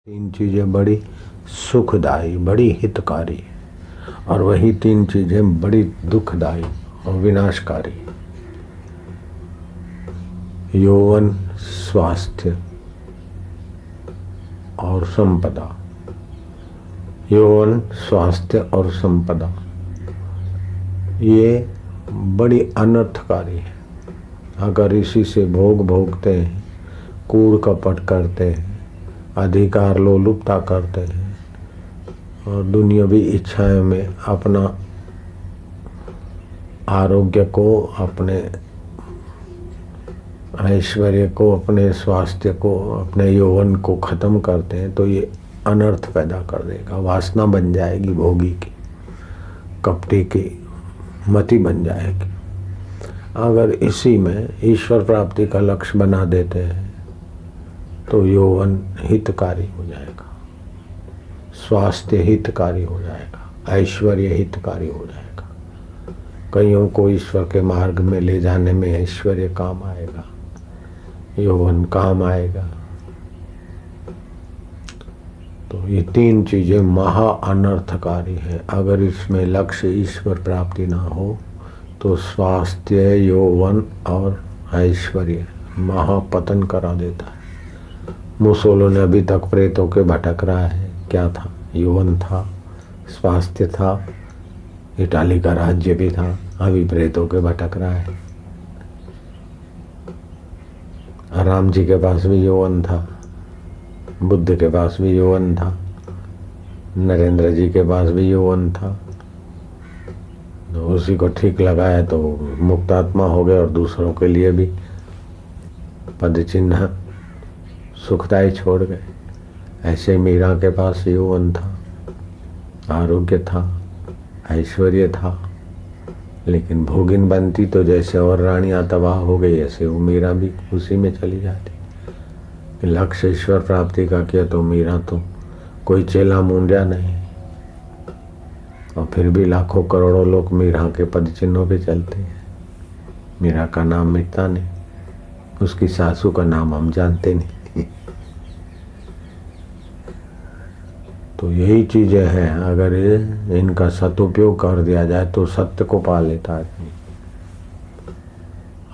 तीन चीजें बड़ी सुखदायी, बड़ी हितकारी और वही तीन चीजें बड़ी दुखदायी और विनाशकारी। यौवन, स्वास्थ्य और संपदा। यौवन, स्वास्थ्य और संपदा ये बड़ी अनर्थकारी है। अगर इसी से भोग भोगते हैं, कूड़ कपट करते हैं, अधिकार लोलुपता करते हैं और दुनियावी इच्छाएं में अपना आरोग्य को, अपने ऐश्वर्य को, अपने स्वास्थ्य को, अपने यौवन को खत्म करते हैं तो ये अनर्थ पैदा कर देगा। वासना बन जाएगी, भोगी की, कपटी की मति बन जाएगी। अगर इसी में ईश्वर प्राप्ति का लक्ष्य बना देते हैं तो यौवन हितकारी हो जाएगा, स्वास्थ्य हितकारी हो जाएगा, ऐश्वर्य हितकारी हो जाएगा। कईयों को ईश्वर के मार्ग में ले जाने में ऐश्वर्य काम आएगा, यौवन काम आएगा। तो ये तीन चीजें महा अनर्थकारी हैं। अगर इसमें लक्ष्य ईश्वर प्राप्ति ना हो तो स्वास्थ्य, यौवन और ऐश्वर्य महापतन करा देता है। मुसोलिनी अभी तक प्रेतों के भटक रहा है। क्या था? यौवन था, स्वास्थ्य था, इटाली का राज्य भी था, अभी प्रेतों के भटक रहा है। राम जी के पास भी यौवन था, बुद्ध के पास भी यौवन था, नरेंद्र जी के पास भी यौवन था। तो उसी को ठीक लगाया तो मुक्तात्मा हो गए और दूसरों के लिए भी पद चिन्ह सुखदायी छोड़ गए। ऐसे मीरा के पास यौवन था, आरोग्य था, ऐश्वर्य था, लेकिन भोगिन बनती तो जैसे और रानियां तबाह हो गई, ऐसे वो मीरा भी उसी में चली जाती। लक्ष्य ईश्वर प्राप्ति का किया तो मीरा तो कोई चेला मूंढा नहीं, और फिर भी लाखों करोड़ों लोग मीरा के पद चिन्हों पे चलते हैं। मीरा का नाम मिटता नहीं, उसकी सासू का नाम हम जानते नहीं। तो यही चीजें हैं, अगर इनका सदुपयोग कर दिया जाए तो सत्य को पा लेता है,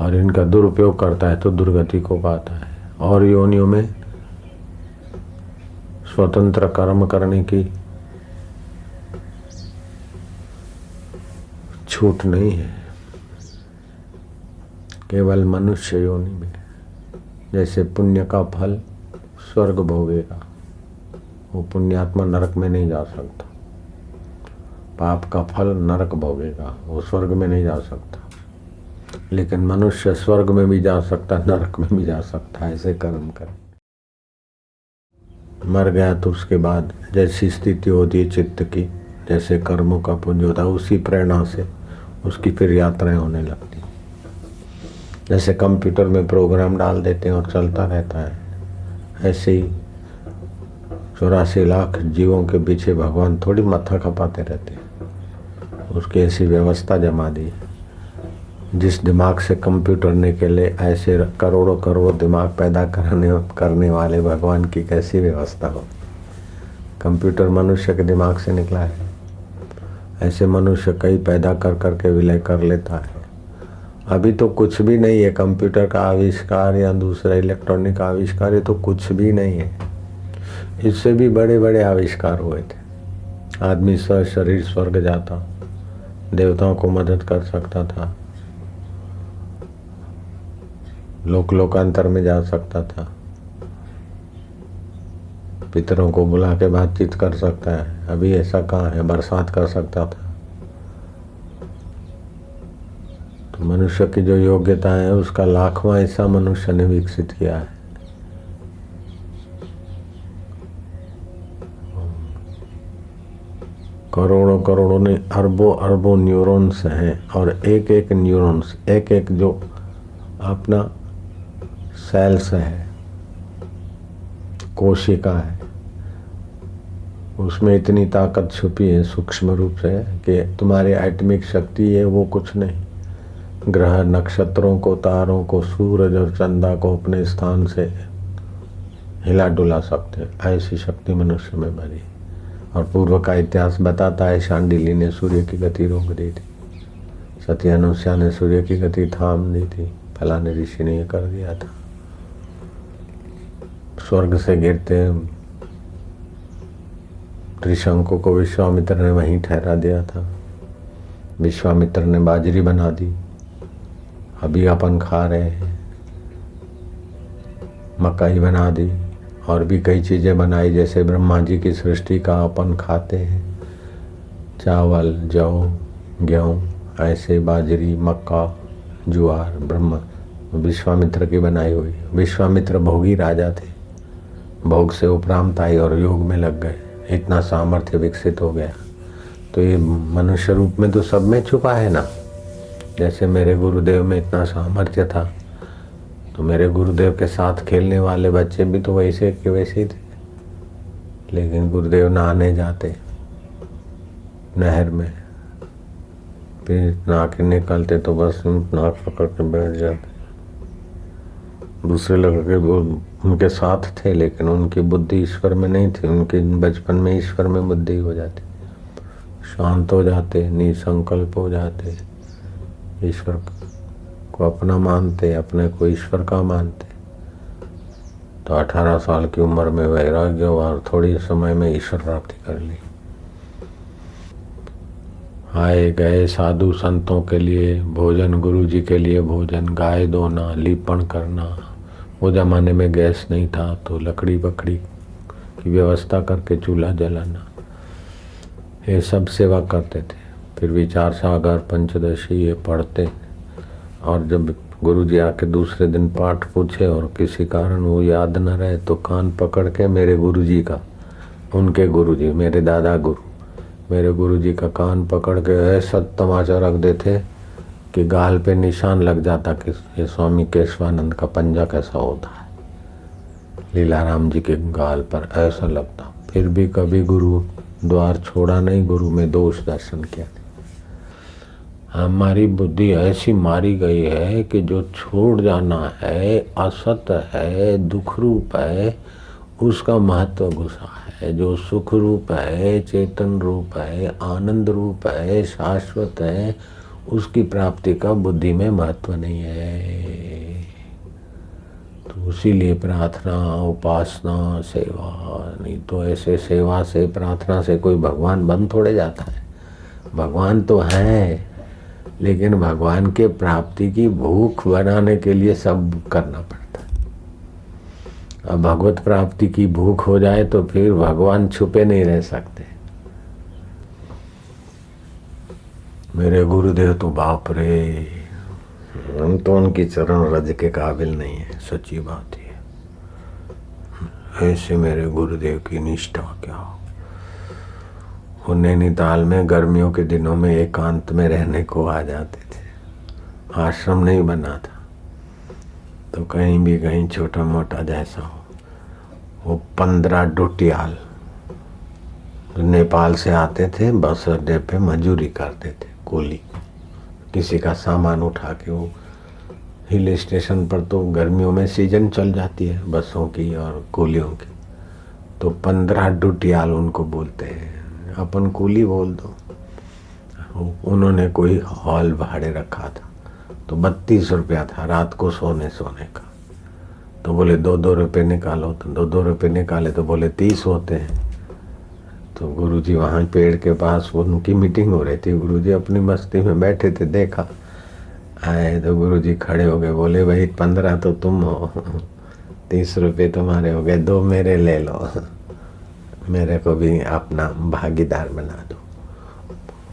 और इनका दुरुपयोग करता है तो दुर्गति को पाता है। और योनियों में स्वतंत्र कर्म करने की छूट नहीं है, केवल मनुष्य योनि में। जैसे पुण्य का फल स्वर्ग भोगेगा, वो पुण्यात्मा नरक में नहीं जा सकता। पाप का फल नरक भोगेगा, वो स्वर्ग में नहीं जा सकता। लेकिन मनुष्य स्वर्ग में भी जा सकता, नरक में भी जा सकता है, ऐसे कर्म करे। मर गया तो उसके बाद जैसी स्थिति होती है चित्त की, जैसे कर्मों का पुण्य होता है, उसी प्रेरणा से उसकी फिर यात्राएं होने लगती। जैसे कंप्यूटर में प्रोग्राम डाल देते हैं और चलता रहता है, ऐसे ही 84 लाख जीवों के पीछे भगवान थोड़ी माथा खपाते रहते हैं। उसकी ऐसी व्यवस्था जमा दी है। जिस दिमाग से कंप्यूटर निकले, ऐसे करोड़ों करोड़ों दिमाग पैदा करने वाले भगवान की कैसी व्यवस्था हो। कंप्यूटर मनुष्य के दिमाग से निकला है, ऐसे मनुष्य कई पैदा कर करके विलय कर लेता है। अभी तो कुछ भी नहीं है कंप्यूटर का आविष्कार या दूसरा इलेक्ट्रॉनिक आविष्कार, ये तो कुछ भी नहीं है। इससे भी बड़े बड़े आविष्कार हुए थे। आदमी शरीर स्वर्ग जाता, देवताओं को मदद कर सकता था, लोकांतर में जा सकता था, पितरों को बुला के बातचीत कर सकता है। अभी ऐसा कहाँ है? बरसात कर सकता था। तो मनुष्य की जो योग्यता है उसका लाखवां हिस्सा मनुष्य ने विकसित किया है। करोड़ों करोड़ों ने अरबों अरबों न्यूरॉन्स हैं, और एक एक न्यूरॉन्स, एक एक जो अपना सेल्स है, कोशिका है, उसमें इतनी ताकत छुपी है सूक्ष्म रूप से कि तुम्हारी एटॉमिक शक्ति है वो कुछ नहीं। ग्रह नक्षत्रों को, तारों को, सूरज और चंदा को अपने स्थान से हिला डुला सकते, ऐसी शक्ति मनुष्य में भरी। और पूर्व का इतिहास बताता है, शांडिली ने सूर्य की गति रोक दी थी, सती अनुष्या ने सूर्य की गति थाम दी थी, फलाने ऋषि ने ये कर दिया था। स्वर्ग से गिरते त्रिशंकु को विश्वामित्र ने वहीं ठहरा दिया था। विश्वामित्र ने बाजरी बना दी, अभी अपन खा रहे हैं। मकई बना दी और भी कई चीजें बनाई, जैसे ब्रह्मा जी की सृष्टि का अपन खाते हैं। चावल, जौ, गेहूँ, ऐसे बाजरी, मक्का, ज्वार ब्रह्मा विश्वामित्र की बनाई हुई। विश्वामित्र भोगी राजा थे, भोग से उपरांत आई और योग में लग गए, इतना सामर्थ्य विकसित हो गया। तो ये मनुष्य रूप में तो सब में छुपा है ना। जैसे मेरे गुरुदेव में इतना सामर्थ्य था, तो मेरे गुरुदेव के साथ खेलने वाले बच्चे भी तो वैसे के वैसे ही थे। लेकिन गुरुदेव नहाने जाते नहर में, फिर नहा के निकलते तो बस नाक पकड़ के बैठ जाते। दूसरे लड़के वो उनके साथ थे, लेकिन उनकी बुद्धि ईश्वर में नहीं थी। उनके बचपन में ईश्वर में बुद्धि हो जाती, शांत हो जाते, निसंकल्प हो जाते, ईश्वर को अपना मानते, अपने को ईश्वर का मानते। तो 18 साल की उम्र में वैराग्य और थोड़ी समय में ईश्वर प्राप्ति कर ली। आए गए साधु संतों के लिए भोजन, गुरु जी के लिए भोजन, गाय धोना, लीपन करना। वो जमाने में गैस नहीं था, तो लकड़ी बकड़ी की व्यवस्था करके चूल्हा जलाना, ये सब सेवा करते थे। फिर विचार सागर, पंचदशी ये पढ़ते। और जब गुरु जी आके दूसरे दिन पाठ पूछे और किसी कारण वो याद न रहे, तो कान पकड़ के मेरे गुरु जी का, उनके गुरु जी मेरे दादा गुरु, मेरे गुरु जी का कान पकड़ के ऐसा तमाचा रख देते कि गाल पे निशान लग जाता कि ये स्वामी केशवानंद का पंजा कैसा होता है। लीलाराम जी के गाल पर ऐसा लगता। फिर भी कभी गुरु द्वार छोड़ा नहीं, गुरु में दोष दर्शन किया। हमारी बुद्धि ऐसी मारी गई है कि जो छोड़ जाना है, असत है, दुख रूप है, उसका महत्व घुसा है। जो सुख रूप है, चेतन रूप है, आनंद रूप है, शाश्वत है, उसकी प्राप्ति का बुद्धि में महत्व नहीं है। तो इसीलिए प्रार्थना, उपासना, सेवा, नहीं तो ऐसे सेवा से, प्रार्थना से कोई भगवान बन थोड़े जाता है। भगवान तो है, लेकिन भगवान के प्राप्ति की भूख बनाने के लिए सब करना पड़ता है। अब भगवत प्राप्ति की भूख हो जाए तो फिर भगवान छुपे नहीं रह सकते। मेरे गुरुदेव तो बाप रे, हम तो उनकी चरण रज के काबिल नहीं है, सच्ची बात है। ऐसे मेरे गुरुदेव की निष्ठा क्या हो। वो नैनीताल में गर्मियों के दिनों में एकांत में रहने को आ जाते थे। आश्रम नहीं बना था, तो कहीं भी कहीं छोटा मोटा जैसा हो। वो 15 डोटियाल नेपाल से आते थे, बस अड्डे पे मजूरी करते थे, कोली, किसी का सामान उठा के। वो हिल स्टेशन पर तो गर्मियों में सीजन चल जाती है बसों की और कोलियों की, तो 15 डोटियाल उनको बोलते हैं, अपन कूली बोल दो। उन्होंने कोई हॉल भाड़े रखा था, तो 32 रुपया था रात को सोने का। तो बोले 2-2 रुपये निकालो, तो 2-2 रुपये निकाले तो बोले 30 होते हैं। तो गुरुजी वहाँ पेड़ के पास उनकी मीटिंग हो रही थी, गुरुजी अपनी मस्ती में बैठे थे, देखा आए तो गुरुजी खड़े हो गए, बोले भाई 15 तो तुम हो, 30 रुपये तुम्हारे हो गए, 2 मेरे ले लो, मेरे को भी अपना भागीदार बना दो।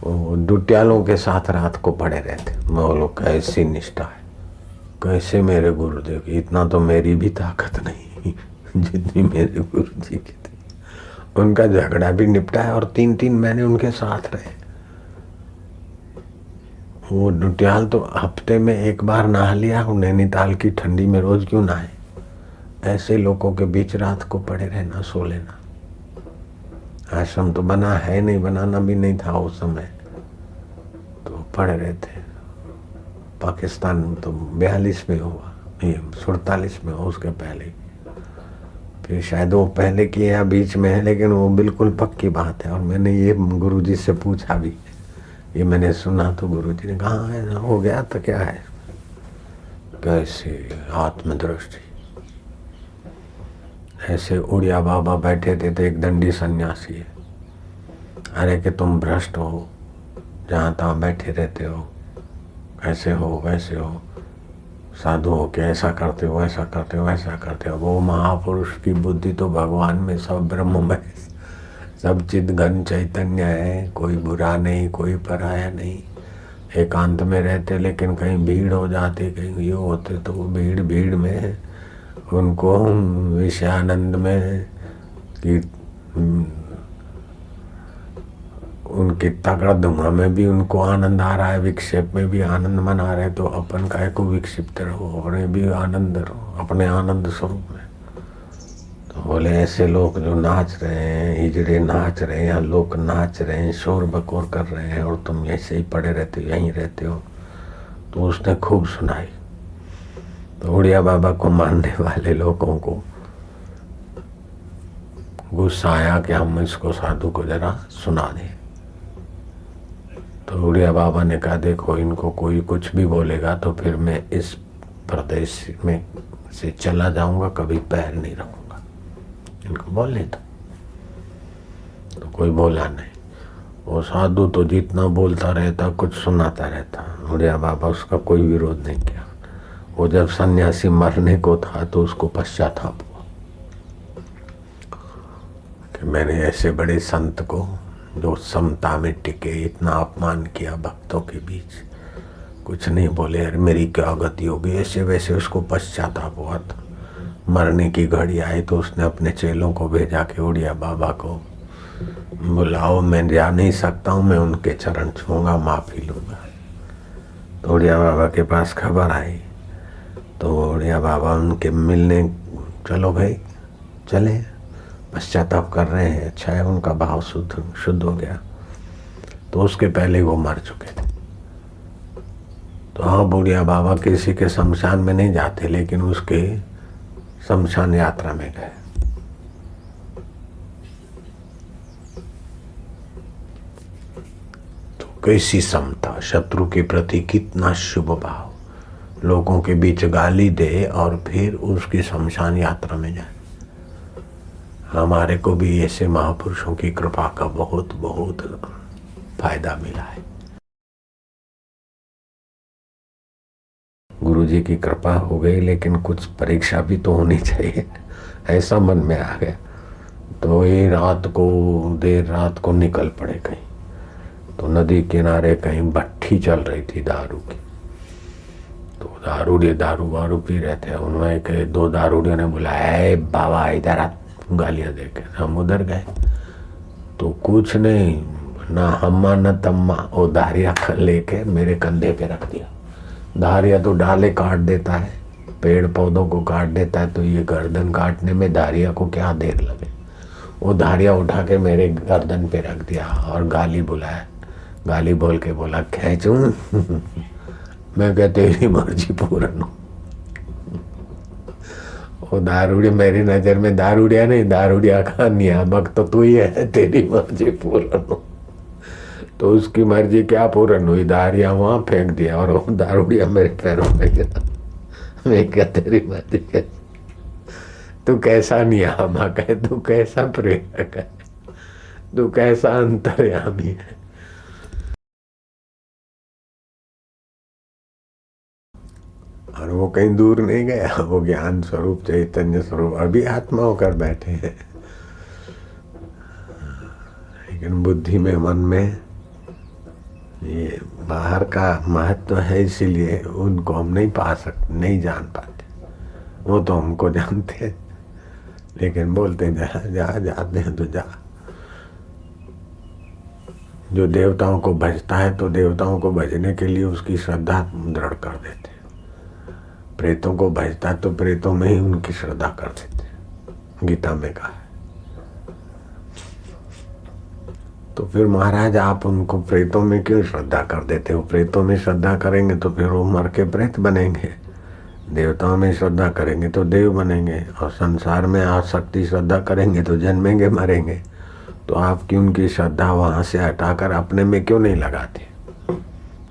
वो डुटियालों के साथ रात को पड़े रहते। मैं बोलो कैसी निष्ठा है, कैसे मेरे गुरुदेव की। इतना तो मेरी भी ताकत नहीं जितनी मेरे गुरुजी की थी। उनका झगड़ा भी निपटा है और 3-3 महीने उनके साथ रहे। वो डुटियाल तो हफ्ते में एक बार नहा लिया, नैनीताल की ठंडी में रोज क्यों नहाए। ऐसे लोगों के बीच रात को पड़े रहना, सो लेना। आश्रम तो बना है नहीं, बनाना भी नहीं था उस समय, तो पड़े रहते। पाकिस्तान तो 42 में हुआ, ये 47 में हुआ, उसके पहले। फिर शायद वो पहले की या बीच में है, लेकिन वो बिल्कुल पक्की बात है। और मैंने ये गुरुजी से पूछा भी, ये मैंने सुना तो गुरुजी ने कहा हाँ है, हो गया तो क्या है। कैसे आत्मदृष्टि। ऐसे उड़िया बाबा बैठे थे तो एक दंडी सन्यासी है, अरे कि तुम भ्रष्ट हो, जहाँ तहाँ बैठे रहते हो, ऐसे हो वैसे हो, साधु हो के ऐसा करते हो ऐसा करते हो ऐसा करते हो। वो महापुरुष की बुद्धि तो भगवान में, सब ब्रह्म में, सब चिद घन चैतन्य है, कोई बुरा नहीं कोई पराया नहीं। एकांत में रहते, लेकिन कहीं भीड़ हो जाती, कहीं ये होते, तो वो भीड़ भीड़ में उनको विषयानंद में कि उनके तगड़ा धुआं में भी उनको आनंद आ रहा है, विक्षेप में भी आनंद मना रहे, तो अपन काहे को विक्षिप्त रहो, अपने भी आनंद रहो, अपने आनंद स्वरूप में। तो बोले ऐसे लोग जो नाच रहे हैं, हिजड़े नाच रहे हैं, या लोग नाच रहे हैं, शोर बकोर कर रहे हैं, और तुम ऐसे ही पड़े रहते हो, यहीं रहते हो। तो उसने खूब सुनाई। तो उड़िया बाबा को मानने वाले लोगों को गुस्सा आया कि हम इसको साधु को जरा सुना दें। तो उड़िया बाबा ने कहा देखो, इनको कोई कुछ भी बोलेगा तो फिर मैं इस प्रदेश में से चला जाऊंगा, कभी पैर नहीं रखूंगा, इनको बोलने दो। तो कोई बोला नहीं। वो साधु तो जितना बोलता रहता, कुछ सुनाता रहता। उड़िया बाबा उसका कोई विरोध नहीं किया। वो जब सन्यासी मरने को था तो उसको पश्चाताप हुआ कि मैंने ऐसे बड़े संत को, जो समता में टिके, इतना अपमान किया भक्तों के बीच, कुछ नहीं बोले, अरे मेरी क्या गति होगी, ऐसे वैसे उसको पश्चाताप हुआ था। मरने की घड़ी आई तो उसने अपने चेलों को भेजा कि उड़िया बाबा को बुलाओ, मैं जा नहीं सकता हूँ, मैं उनके चरण छूंगा, माफी लूंगा। तो उड़िया बाबा के पास खबर आई, तो उड़िया बाबा उनके मिलने, चलो भाई चले, पश्चाताप कर रहे हैं, अच्छा है, उनका भाव शुद्ध हो गया। तो उसके पहले वो मर चुके थे। तो हाँ, बुढ़िया बाबा किसी के शमशान में नहीं जाते, लेकिन उसके शमशान यात्रा में गए। तो कैसी समता, शत्रु के प्रति कितना शुभ भाव, लोगों के बीच गाली दे और फिर उसकी शमशान यात्रा में जाए। हमारे को भी ऐसे महापुरुषों की कृपा का बहुत बहुत फायदा मिला है। गुरुजी की कृपा हो गई, लेकिन कुछ परीक्षा भी तो होनी चाहिए, ऐसा मन में आ गया। तो ये रात को, देर रात को निकल पड़े कहीं। तो नदी किनारे कहीं भट्ठी चल रही थी दारू की। तो दारूड़िए दारू वारू पी रहे थे। उनमें के दो दारूड़ियों ने बुलाया, बाबा इधर आ, गालियां देके। हम उधर गए तो कुछ नहीं, ना हम्मा न तम्मा, वो धारिया लेके मेरे कंधे पे रख दिया। धारिया तो डाले काट देता है, पेड़ पौधों को काट देता है, तो ये गर्दन काटने में धारिया को क्या देर लगे। वो धारिया उठा के मेरे गर्दन पे रख दिया और गाली बुलाया। गाली बोल के बोला खींचूं मैं क्या तेरी मर्जी पूर्ण हो। वो दारूड़िया, मेरी नजर में दारूड़िया नहीं, दारूड़िया का नियामक तो तू ही है, तेरी मर्जी पूर्ण हो। तो उसकी मर्जी क्या पूर्ण हुई, दारिया वहां फेंक दिया और वो दारूड़िया मेरे पैरों में गिरा। मैं क्या तेरी मर्जी है, तू कैसा नियामक है, तू कैसा प्रेरक है, तू कैसा अंतर्यामी है। और वो कहीं दूर नहीं गया, वो ज्ञान स्वरूप चैतन्य स्वरूप अभी आत्मा होकर बैठे हैं। लेकिन बुद्धि में, मन में ये बाहर का महत्व है, इसीलिए उनको हम नहीं पा सकते, नहीं जान पाते। वो तो हमको जानते हैं, लेकिन बोलते जा जा जाते हैं तो जा। जो देवताओं को भजता है तो देवताओं को भजने के लिए उसकी श्रद्धा दृढ़ कर देते हैं। प्रेतों को भजता तो प्रेतों में ही उनकी श्रद्धा कर देते, गीता में कहा है। तो फिर महाराज आप उनको प्रेतों में क्यों श्रद्धा कर देते हो? प्रेतों में श्रद्धा करेंगे तो फिर वो मर के प्रेत बनेंगे, देवताओं में श्रद्धा करेंगे तो देव बनेंगे, और संसार में आसक्ति श्रद्धा करेंगे तो जन्मेंगे मरेंगे। तो आपकी उनकी श्रद्धा वहां से हटाकर अपने में क्यों नहीं लगाते,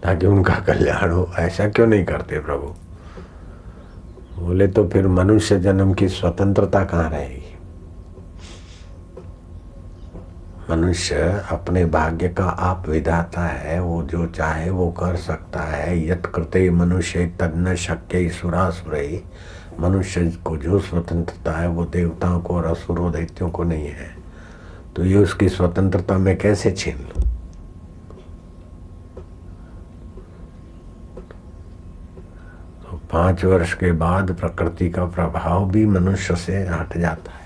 ताकि उनका कल्याण हो? ऐसा क्यों नहीं करते प्रभु? बोले तो फिर मनुष्य जन्म की स्वतंत्रता कहाँ रहेगी? मनुष्य अपने भाग्य का आप विधाता है, वो जो चाहे वो कर सकता है। यत् कृते मनुष्य तन्न शक्य सुरासुरई। मनुष्य को जो स्वतंत्रता है वो देवताओं को और असुरों दैत्यों को नहीं है। तो ये उसकी स्वतंत्रता मैं कैसे छीन लूं? तो 5 वर्ष के बाद प्रकृति का प्रभाव भी मनुष्य से हट जाता है।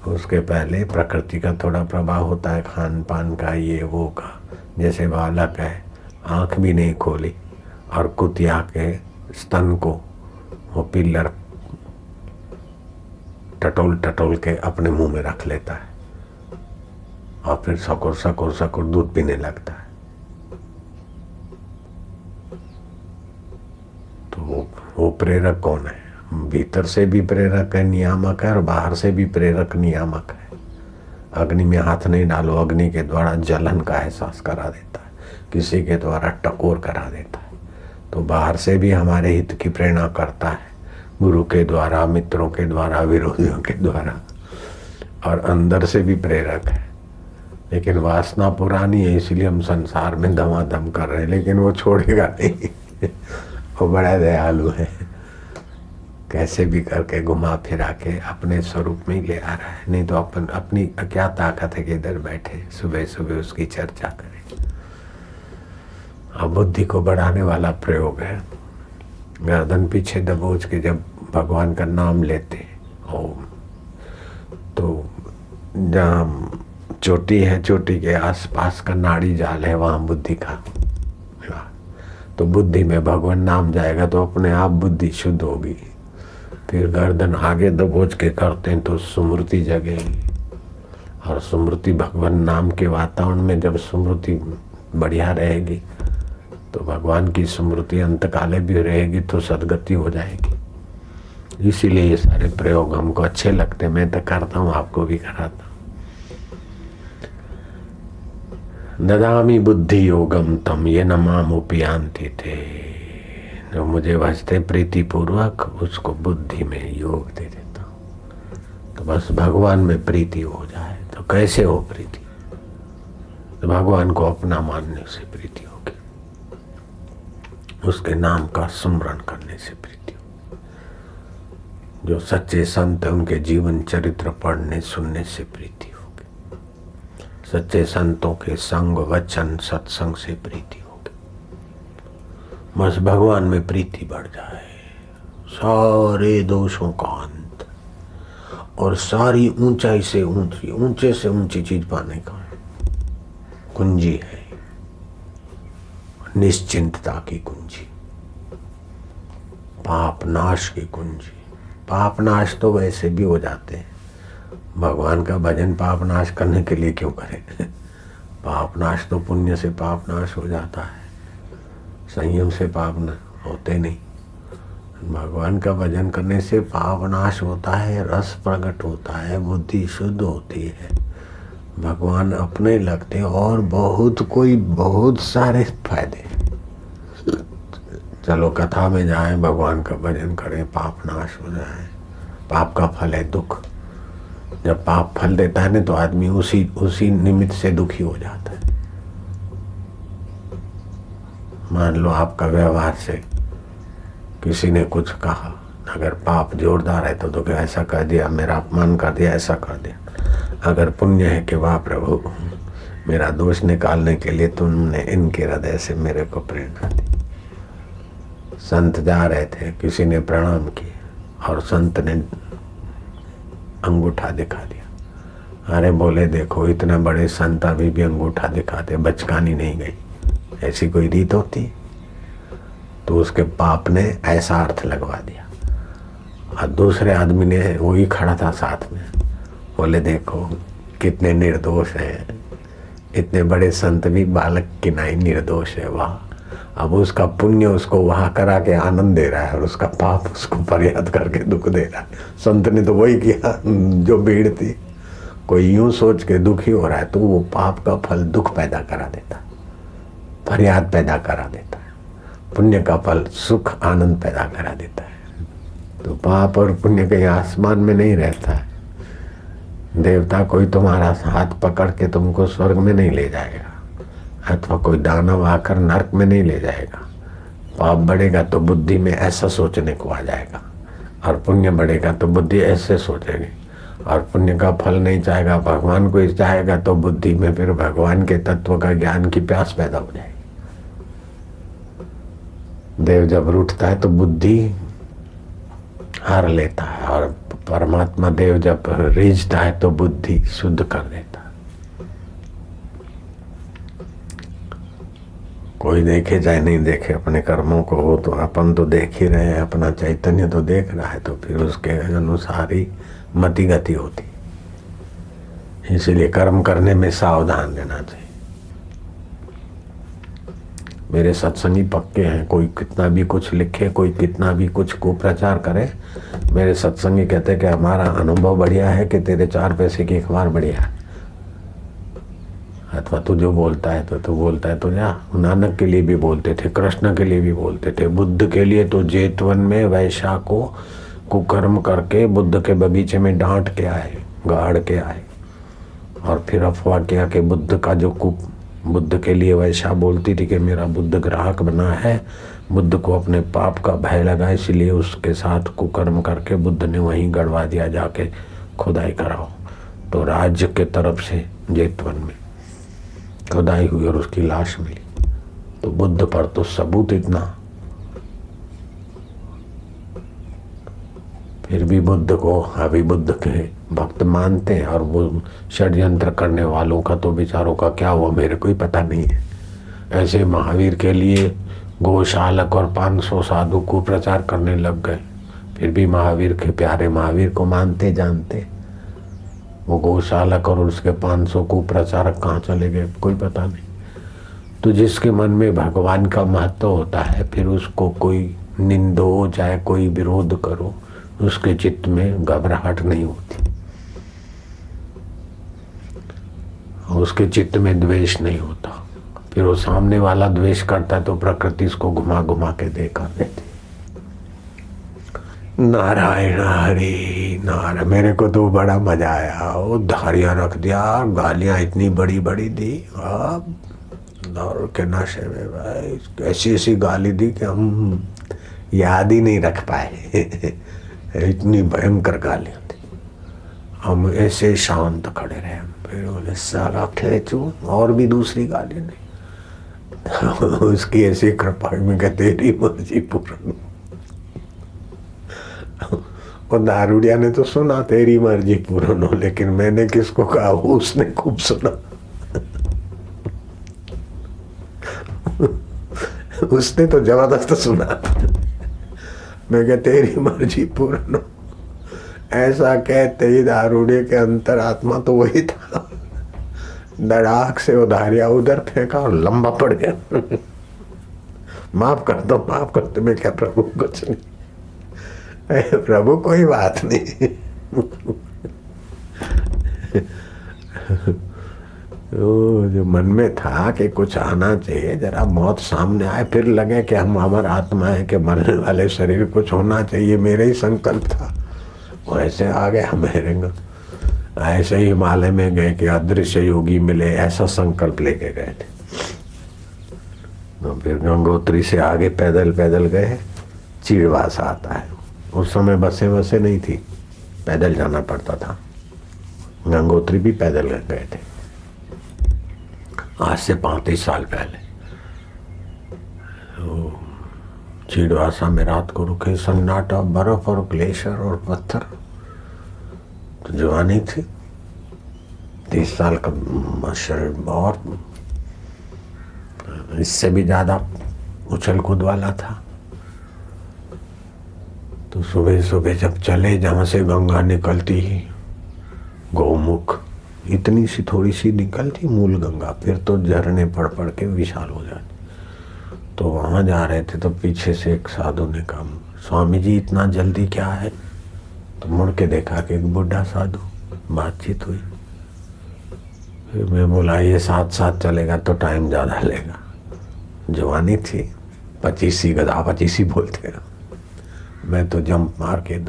उसके पहले प्रकृति का थोड़ा प्रभाव होता है, खान पान का, ये वो का। जैसे बालक है, आंख भी नहीं खोली और कुतिया के स्तन को वो पिल्लर टटोल टटोल के अपने मुंह में रख लेता है और फिर सकुर सकुर सकुर दूध पीने लगता है। तो वो प्रेरक कौन है? भीतर से भी प्रेरक है, नियामक है, और बाहर से भी प्रेरक नियामक है। अग्नि में हाथ नहीं डालो, अग्नि के द्वारा जलन का एहसास करा देता है, किसी के द्वारा टकोर करा देता है। तो बाहर से भी हमारे हित की प्रेरणा करता है, गुरु के द्वारा, मित्रों के द्वारा, विरोधियों के द्वारा, और अंदर से भी प्रेरक है। लेकिन वासना पुरानी है, इसलिए हम संसार में धमाधम कर रहे हैं, लेकिन वो छोड़ेगा नहीं। वो बड़ा दयालु है, कैसे भी करके घुमा फिरा के अपने स्वरूप में ले आ रहा है। नहीं तो अपन अपनी क्या ताकत है कि इधर बैठे सुबह सुबह उसकी चर्चा करें। अब बुद्धि को बढ़ाने वाला प्रयोग है। गर्दन पीछे दबोच के जब भगवान का नाम लेते ओम, तो जहाँ चोटी है, चोटी के आसपास का नाड़ी जाल है, वहाँ बुद्धि का। तो बुद्धि में भगवान नाम जाएगा तो अपने आप बुद्धि शुद्ध होगी। फिर गर्दन आगे दबोच के करते हैं तो स्मृति जगेगी, और स्मृति भगवान नाम के वातावरण में जब स्मृति बढ़िया रहेगी तो भगवान की स्मृति अंतकाले भी रहेगी, तो सदगति हो जाएगी। इसीलिए ये सारे प्रयोग हमको अच्छे लगते, मैं तो करता हूँ, आपको भी कराता हूँ। ददामी बुद्धि योगम तम ये नमामुपयान्ति थे। जो मुझे भजते प्रीति पूर्वक उसको बुद्धि में योग दे देता हूँ। तो बस भगवान में प्रीति हो जाए। तो कैसे हो प्रीति? तो भगवान को अपना मानने से प्रीति होगी, उसके नाम का स्मरण करने से प्रीति होगी, जो सच्चे संत है उनके जीवन चरित्र पढ़ने सुनने से प्रीति होगी, सच्चे संतों के संग वचन सत्संग से प्रीति होगी। बस भगवान में प्रीति बढ़ जाए, सारे दोषों का अंत, और सारी ऊंचाई से ऊंची, ऊंचे से ऊंची चीज पाने का कुंजी है, निश्चिंतता की कुंजी, पाप नाश की कुंजी। पाप नाश तो वैसे भी हो जाते हैं, भगवान का भजन पाप नाश करने के लिए क्यों करें? पाप नाश तो पुण्य से पाप नाश हो जाता है, संयम से पाप न होते नहीं। भगवान का भजन करने से पाप नाश होता है, रस प्रकट होता है, बुद्धि शुद्ध होती है, भगवान अपने लगते, और बहुत सारे फायदे। चलो कथा में जाएं, भगवान का भजन करें, पाप नाश हो जाए। पाप का फल है दुख। जब पाप फल देता है ना तो आदमी उसी निमित्त से दुखी हो जाता है। मान लो आपका व्यवहार से किसी ने कुछ कहा, अगर पाप जोरदार है तो ऐसा कर दिया, मेरा अपमान कर दिया, ऐसा कर दिया। अगर पुण्य है कि वाह प्रभु, मेरा दोष निकालने के लिए तुमने इनके हृदय से मेरे को प्रेरणा दी। संत जा रहे थे, किसी ने प्रणाम किया और संत ने अंगूठा दिखा दिया। अरे बोले देखो, इतने बड़े संत अभी भी अंगूठा दिखाते, बचकानी नहीं गई, ऐसी कोई रीत होती? तो उसके पाप ने ऐसा अर्थ लगवा दिया। और दूसरे आदमी ने, वही खड़ा था साथ में, बोले देखो कितने निर्दोष हैं, इतने बड़े संत भी बालक की नाई निर्दोष है, वाह। अब उसका पुण्य उसको वहां करा के आनंद दे रहा है और उसका पाप उसको फरियाद करके दुख दे रहा है। संत ने तो वही किया जो भीड़ थी। कोई यूं सोच के दुखी हो रहा है तो वो पाप का फल दुख पैदा करा देता, फरियाद पैदा करा देता है। पुण्य का फल सुख आनंद पैदा करा देता है। तो पाप और पुण्य कहीं आसमान में नहीं रहता है। देवता कोई तुम्हारा हाथ पकड़ के तुमको स्वर्ग में नहीं ले जाएगा, अथवा कोई दानव आकर नरक में नहीं ले जाएगा। पाप बढ़ेगा तो बुद्धि में ऐसा सोचने को आ जाएगा, और पुण्य बढ़ेगा तो बुद्धि ऐसे सोचेगी। और पुण्य का फल नहीं चाहेगा, भगवान को ही चाहेगा तो बुद्धि में फिर भगवान के तत्व का ज्ञान की प्यास पैदा हो जाएगी। देव जब रूठता है तो बुद्धि हार लेता है, और परमात्मा देव जब रीझता है तो बुद्धि शुद्ध कर देता है। कोई देखे चाहे नहीं देखे अपने कर्मों को, वो तो अपन तो देख ही रहे हैं, अपना चैतन्य तो देख रहा है, तो फिर उसके अनुसार ही मति गति होती। इसलिए कर्म करने में सावधान रहना चाहिए। मेरे सत्संगी पक्के हैं, कोई कितना भी कुछ लिखे, कोई कितना भी कुछ कुप्रचार करे, मेरे सत्संगी कहते कि हमारा अनुभव बढ़िया है कि तेरे 4 पैसे की अखबार बढ़िया है। अथवा तू जो बोलता है तो तू बोलता है तो जा। नानक के लिए भी बोलते थे, कृष्ण के लिए भी बोलते थे, बुद्ध के लिए तो जेतवन में वैशा को कुकर्म करके बुद्ध के बगीचे में डांट के आए, गाड़ के आए, और फिर अफवाह किया कि बुद्ध का जो बुद्ध के लिए वैशा बोलती थी कि मेरा बुद्ध ग्राहक बना है, बुद्ध को अपने पाप का भय लगा, इसलिए उसके साथ कुकर्म करके बुद्ध ने वहीं गड़वा दिया, जाके खुदाई कराओ। तो राज्य के तरफ से जेतवन में खुदाई हुई और उसकी लाश मिली। तो बुद्ध पर तो सबूत इतना, फिर भी बुद्ध को अभी बुद्ध के भक्त मानते हैं, और वो षड्यंत्र करने वालों का तो बेचारों का क्या हुआ मेरे को ही पता नहीं है। ऐसे महावीर के लिए गौशालक और 500 साधु को प्रचार करने लग गए, फिर भी महावीर के प्यारे महावीर को मानते जानते। वो गौशालक और उसके 500 को प्रचारक कहाँ चले गए कोई पता नहीं। तो जिसके मन में भगवान का महत्व होता है, फिर उसको कोई निंदो चाहे कोई विरोध करो, उसके चित्त में घबराहट नहीं होती, उसके चित्त में द्वेष नहीं होता। फिर वो सामने वाला द्वेष करता है तो प्रकृति इसको घुमा घुमा के देखा देती। नारायण हरि नारायण। मेरे को तो बड़ा मजा आया, वो धारियां रख दिया, गालियां इतनी बड़ी बड़ी दी, अब दौड़ के नशे में भाई ऐसी ऐसी गाली दी कि हम याद ही नहीं रख पाए। इतनी भयंकर गालियां थी। हम ऐसे शांत खड़े रहे। फिर बोले सारा खेचू, और भी दूसरी गाली नहीं। उसकी ऐसी कृपा में कहते तेरी मर्जी पूर्ण। और दारूडिया ने तो सुना तेरी मर्जी पूर्ण हो, लेकिन मैंने किसको कहा वो उसने खूब सुना। उसने तो जबरदस्त सुना। मैं कह तेरी मर्जी पूर्ण हो, ऐसा कहते ही दारूडिया के अंतरात्मा तो वही था, धड़ाक से उधारिया उधर फेंका और लंबा पड़ गया। माफ कर दो माफ कर दो। मैं क्या प्रभु कुछ नहीं, प्रभु कोई बात नहीं। तो जो मन में था कि कुछ आना चाहिए, जरा मौत सामने आए, फिर लगे कि हम अमर आत्मा है कि मरने वाले शरीर कुछ होना चाहिए, मेरा ही संकल्प था। वैसे आ गया मेरे को। ऐसे ही हिमालय में गए कि अदृश्य योगी मिले, ऐसा संकल्प लेके गए थे। तो फिर गंगोत्री से आगे पैदल पैदल गए, चीड़वासा आता है। उस समय बसें नहीं थी, पैदल जाना पड़ता था। गंगोत्री भी पैदल गए थे आज से 35 साल पहले। तो चीड़वासा में रात को रुके, सन्नाटा, बर्फ और ग्लेशियर और पत्थर। तो जवानी थी, 30 साल का शरीर, और इससे भी ज्यादा उछल कूद वाला था। तो सुबह सुबह जब चले, जहां से गंगा निकलती ही गौमुख, इतनी सी थोड़ी सी निकलती मूल गंगा, फिर तो झरने पड़ पड़ के विशाल हो जाती। तो वहाँ जा रहे थे तो पीछे से एक साधु ने कहा, स्वामी जी इतना जल्दी क्या है? तो मुड़ के देखा कि एक बुढ़ा साधु, बातचीत हुई। फिर मैं बोला ये साथ साथ चलेगा तो टाइम ज़्यादा लेगा। जवानी थी, 25 गधा 25 बोलते हैं। मैं तो जंप मार के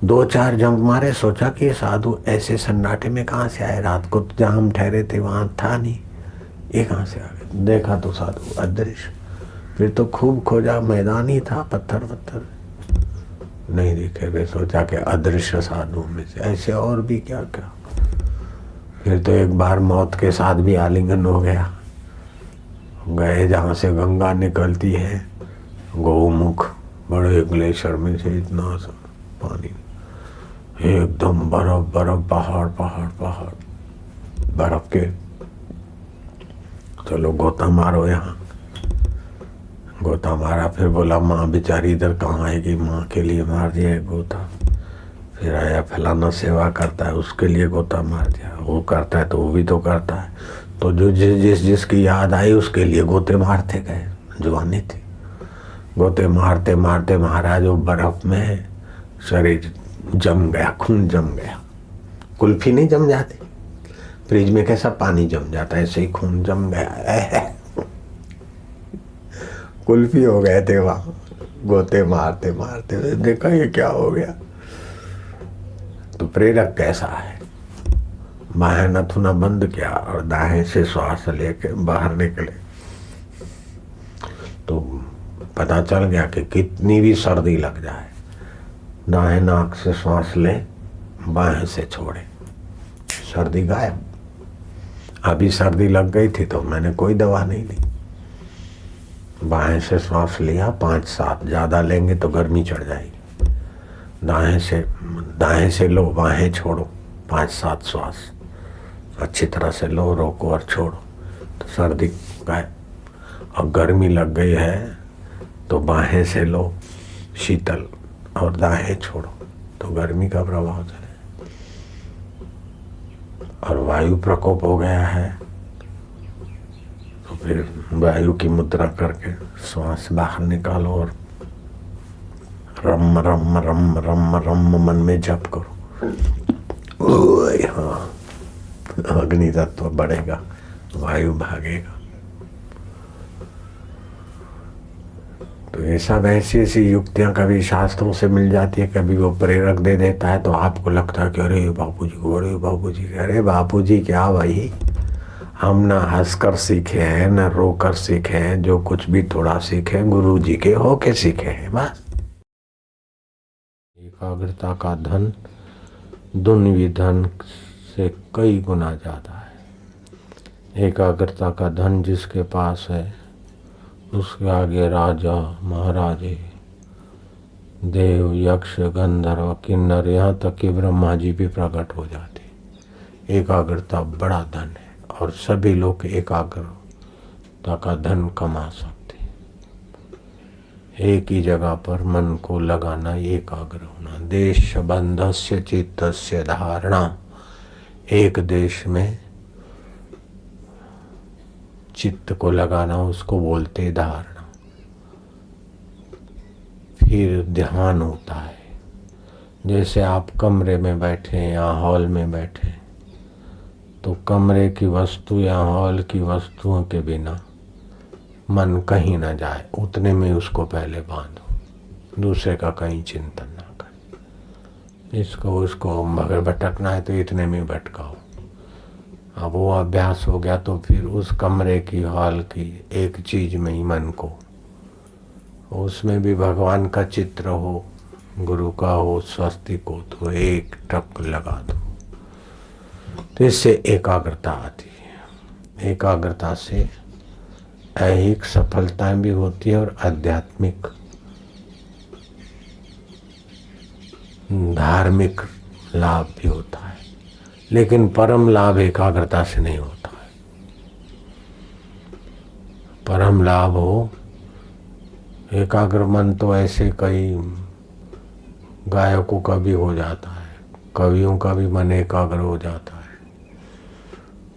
2-4 जंप मारे। सोचा कि ये साधु ऐसे सन्नाटे में कहाँ से आए? रात को तो जहाँ हम ठहरे थे वहाँ था नहीं, ये कहाँ से आ गए? देखा तो साधु अदृश्य। फिर तो खूब खोजा, मैदान ही था, पत्थर पत्थर नहीं दिखे। वे सोचा कि अदृश्य साधु में से ऐसे और भी क्या क्या। फिर तो एक बार मौत के साथ भी आलिंगन हो गया। गए जहाँ से गंगा निकलती है, गौमुख, बड़े ग्लेशियर में से इतना सा पानी, एकदम बर्फ बर्फ, पहाड़ पहाड़ पहाड़, बर्फ के। चलो गोता मारो यहाँ। गोता मारा। फिर बोला माँ बेचारी इधर कहाँ आएगी, माँ के लिए मार दिया गोता। फिर आया फलाना सेवा करता है, उसके लिए गोता मार दिया। वो करता है तो वो भी तो करता है। तो जो जिसकी याद आई उसके लिए गोते मारते गए। जवानी थी, गोते मारते मारते महाराज वो बर्फ में शरीर जम गया, खून जम गया। कुल्फी नहीं जम जाती, फ्रिज में कैसा पानी जम जाता है, ऐसे ही खून जम गया। कुल्फी हो गए थे वहां, गोते मारते मारते। देखा ये क्या हो गया। तो प्रेरक कैसा है? बाहें नथुना बंद किया और दाएं से श्वास लेके बाहर निकले तो पता चल गया कि कितनी भी सर्दी लग जाए, दाएं नाक से श्वास ले, बाएं से छोड़े, सर्दी गायब। अभी सर्दी लग गई थी तो मैंने कोई दवा नहीं ली। बाएं से श्वास लिया 5-7, ज़्यादा लेंगे तो गर्मी चढ़ जाएगी। दाएं से लो, बाहें छोड़ो, 5-7 श्वास अच्छी तरह से लो, रोको और छोड़ो तो सर्दी गायब। और गर्मी लग गई है तो बाहें से लो शीतल और दाएं छोड़ो तो गर्मी का प्रभाव चले। और वायु प्रकोप हो गया है तो फिर वायु की मुद्रा करके श्वास बाहर निकालो और रम रम रम रम रम मन में जप करो। हाँ, अग्नि तत्व बढ़ेगा, वायु भागेगा। तो ये सब ऐसी ऐसी युक्तियां कभी शास्त्रों से मिल जाती है, कभी वो प्रेरक दे देता है तो आपको लगता है कि अरे बापूजी को, अरे बापूजी, अरे बापूजी क्या भाई, हम ना हंसकर सीखे हैं ना रोकर सीखे हैं। जो कुछ भी थोड़ा सीखे गुरु जी के होके सीखे हैं बस। एकाग्रता का धन दुनियावी धन से कई गुना ज्यादा है। एकाग्रता का धन जिसके पास है उसके आगे राजा महाराजे, देव, यक्ष, गंधर्व, किन्नर, यहाँ तक कि ब्रह्मा जी भी प्रकट हो जाते। एकाग्रता बड़ा धन है और सभी लोग एकाग्रता का धन कमा सकते। एक ही जगह पर मन को लगाना, एकाग्र होना। देश बंधस्य चित्तस्य धारणा, एक देश में चित्त को लगाना उसको बोलते धारणा। फिर ध्यान होता है। जैसे आप कमरे में बैठे या हॉल में बैठे तो कमरे की वस्तु या हॉल की वस्तुओं के बिना मन कहीं ना जाए, उतने में उसको पहले बांधो, दूसरे का कहीं चिंतन ना करें। इसको उसको मगर भटकना है तो इतने में भटकाओ। अब वो अभ्यास हो गया तो फिर उस कमरे की, हॉल की एक चीज में ही मन को, उसमें भी भगवान का चित्र हो, गुरु का हो, स्वस्तिक हो तो एक टक लगा दो। तो इससे एकाग्रता आती है। एकाग्रता से ऐहिक सफलताएं भी होती है और आध्यात्मिक धार्मिक लाभ भी होता है। लेकिन परम लाभ एकाग्रता से नहीं होता है। परम लाभ हो एकाग्र मन तो ऐसे कई गायकों का भी हो जाता है, कवियों का भी मन एकाग्र हो जाता है,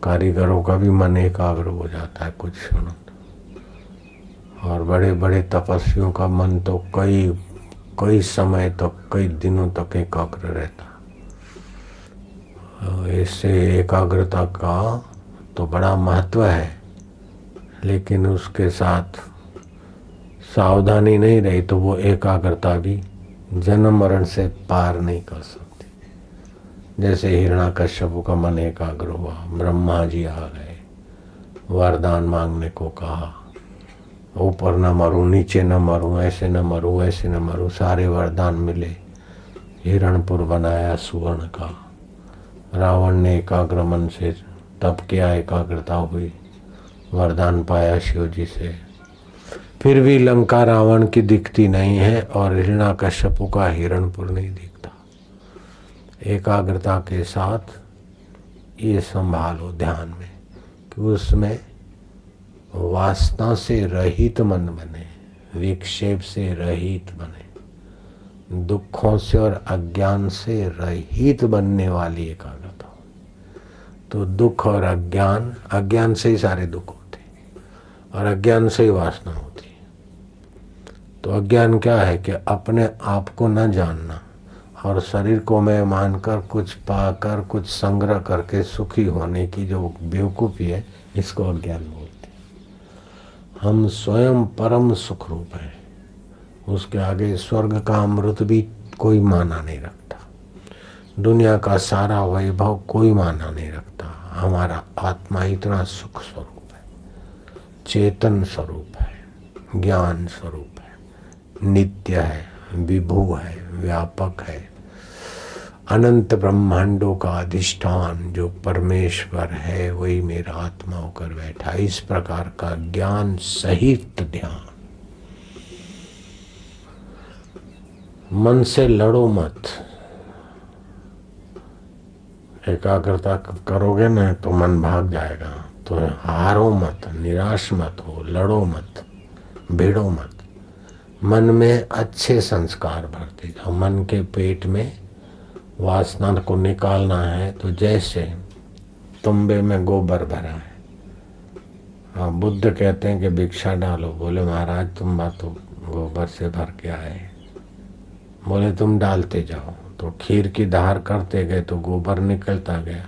कारीगरों का भी मन एकाग्र हो जाता है कुछ क्षण। और बड़े बड़े तपस्वियों का मन तो कई समय तक, कई दिनों तक एकाग्र रहता। इससे एकाग्रता का तो बड़ा महत्व है, लेकिन उसके साथ सावधानी नहीं रही तो वो एकाग्रता भी जन्म मरण से पार नहीं कर सकती। जैसे हिरण्याकश्यप का मन एकाग्र हुआ, ब्रह्मा जी आ गए, वरदान मांगने को कहा, ऊपर न मरूं, नीचे न मरूं, ऐसे न मरूं, ऐसे न मरूं, सारे वरदान मिले। हिरणपुर बनाया सुवर्ण का। रावण ने एकाग्र मन से तप किया, एकाग्रता हुई, वरदान पाया शिव जी से। फिर भी लंका रावण की दिखती नहीं है और हिरण्याकश्यप का हिरणपुर नहीं दिखता। एकाग्रता के साथ ये संभालो ध्यान में कि उसमें वासना से रहित मन बने, विक्षेप से रहित बने, दुखों से और अज्ञान से रहित बनने वाली एकाग्रता हो। तो दुख और अज्ञान से ही सारे दुख होते और अज्ञान से ही वासना होती है। तो अज्ञान क्या है कि अपने आप को न जानना और शरीर को मैं मानकर कुछ पाकर, कुछ संग्रह करके सुखी होने की जो बेवकूफ़ी है, इसको अज्ञान बोलते हैं। हम स्वयं परम सुख रूप है, उसके आगे स्वर्ग का अमृत भी कोई माना नहीं रखता, दुनिया का सारा वैभव कोई माना नहीं रखता। हमारा आत्मा इतना सुख स्वरूप है, चेतन स्वरूप है, ज्ञान स्वरूप है, नित्य है, विभु है, व्यापक है, अनंत ब्रह्मांडों का अधिष्ठान जो परमेश्वर है वही मेरा आत्मा होकर बैठा। इस प्रकार का ज्ञान सहित ध्यान। मन से लड़ो मत। एकाग्रता करोगे ना तो मन भाग जाएगा। तो हारो मत, निराश मत हो, लड़ो मत, भिड़ो मत। मन में अच्छे संस्कार भरते जाओ। मन के पेट में वासना को निकालना है तो जैसे तुम्बे में गोबर भरा है। हाँ, बुद्ध कहते हैं कि भिक्षा डालो। बोले महाराज तुम्बा तो गोबर से भर के आए। बोले तुम डालते जाओ। तो खीर की धार करते गए तो गोबर निकलता गया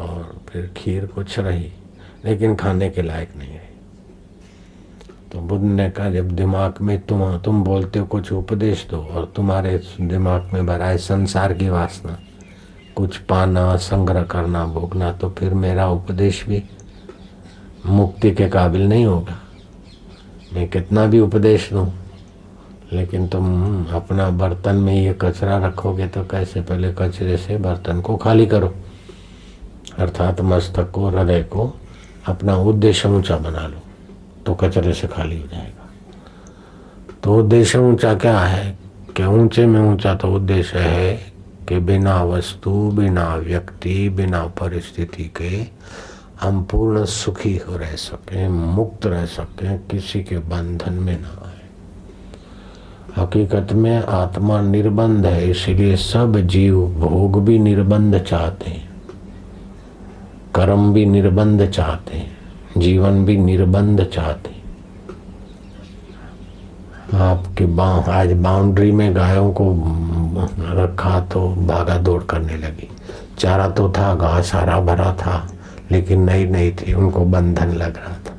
और फिर खीर कुछ रही लेकिन खाने के लायक नहीं रही। तो बुद्ध ने कहा जब दिमाग में तुम बोलते हो कुछ उपदेश दो और तुम्हारे दिमाग में भरा है संसार की वासना, कुछ पाना, संग्रह करना, भोगना, तो फिर मेरा उपदेश भी मुक्ति के काबिल नहीं होगा। मैं कितना भी उपदेश दूं लेकिन तुम अपना बर्तन में ये कचरा रखोगे तो कैसे? पहले कचरे से बर्तन को खाली करो, अर्थात मस्तक को, हृदय को अपना उद्देश्य ऊंचा बना लो तो कचरे से खाली हो जाएगा। तो उद्देश्य ऊंचा क्या है कि ऊंचे में ऊंचा तो उद्देश्य है कि बिना वस्तु, बिना व्यक्ति, बिना परिस्थिति के हम पूर्ण सुखी हो रह सकें, मुक्त रह सकें, किसी के बंधन में ना आए। हकीकत में आत्मा निर्बंध है, इसलिए सब जीव भोग भी निर्बंध चाहते हैं, कर्म भी निर्बंध चाहते हैं, जीवन भी निर्बंध चाहते हैं। आपकी आज बाउंड्री में गायों को रखा तो भागा दौड़ करने लगी। चारा तो था, घास हरा भरा था, लेकिन नहीं थी, उनको बंधन लग रहा था।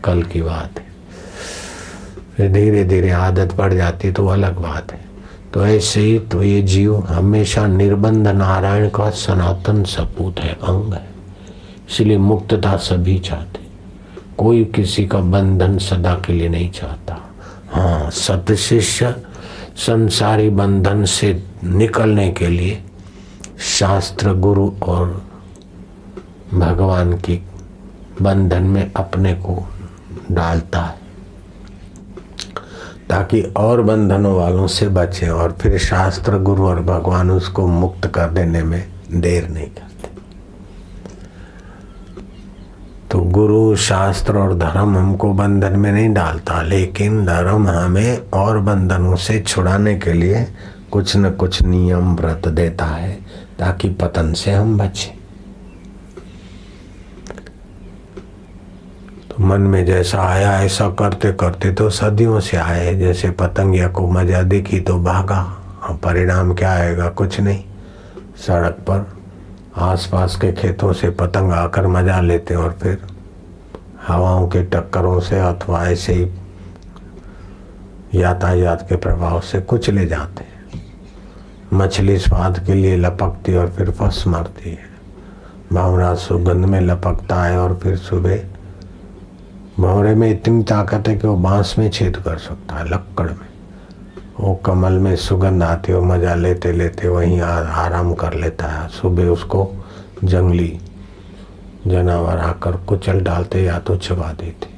कल की बात है। फिर धीरे धीरे आदत पड़ जाती तो अलग बात है। तो ऐसे ही तो ये जीव हमेशा निर्बंध नारायण का सनातन सपूत है, अंग है। इसलिए मुक्तता सभी चाहते, कोई किसी का बंधन सदा के लिए नहीं चाहता। हाँ, सत शिष्य संसारी बंधन से निकलने के लिए शास्त्र, गुरु और भगवान की बंधन में अपने को डालता है ताकि और बंधनों वालों से बचे, और फिर शास्त्र, गुरु और भगवान उसको मुक्त कर देने में देर नहीं करते। तो गुरु, शास्त्र और धर्म हमको बंधन में नहीं डालता, लेकिन धर्म हमें और बंधनों से छुड़ाने के लिए कुछ न कुछ नियम व्रत देता है ताकि पतन से हम बचें। तो मन में जैसा आया ऐसा करते करते तो सदियों से आए। जैसे पतंगिया को मजा दिखी तो भागा, और परिणाम क्या आएगा? कुछ नहीं। सड़क पर आसपास के खेतों से पतंग आकर मजा लेते और फिर हवाओं के टक्करों से अथवा ऐसे ही यातायात के प्रभाव से कुचले जाते हैं। मछली स्वाद के लिए लपकती और फिर फंस मरती है। भंवरा सुगंध में लपकता है और फिर सुबह भंवरे में इतनी ताकत है कि वो बांस में छेद कर सकता है, लक्कड़ में। वो कमल में सुगंध आती है, मजा लेते लेते वहीं आराम कर लेता है। सुबह उसको जंगली जानवर आकर कुचल डालते या तो चबा देते।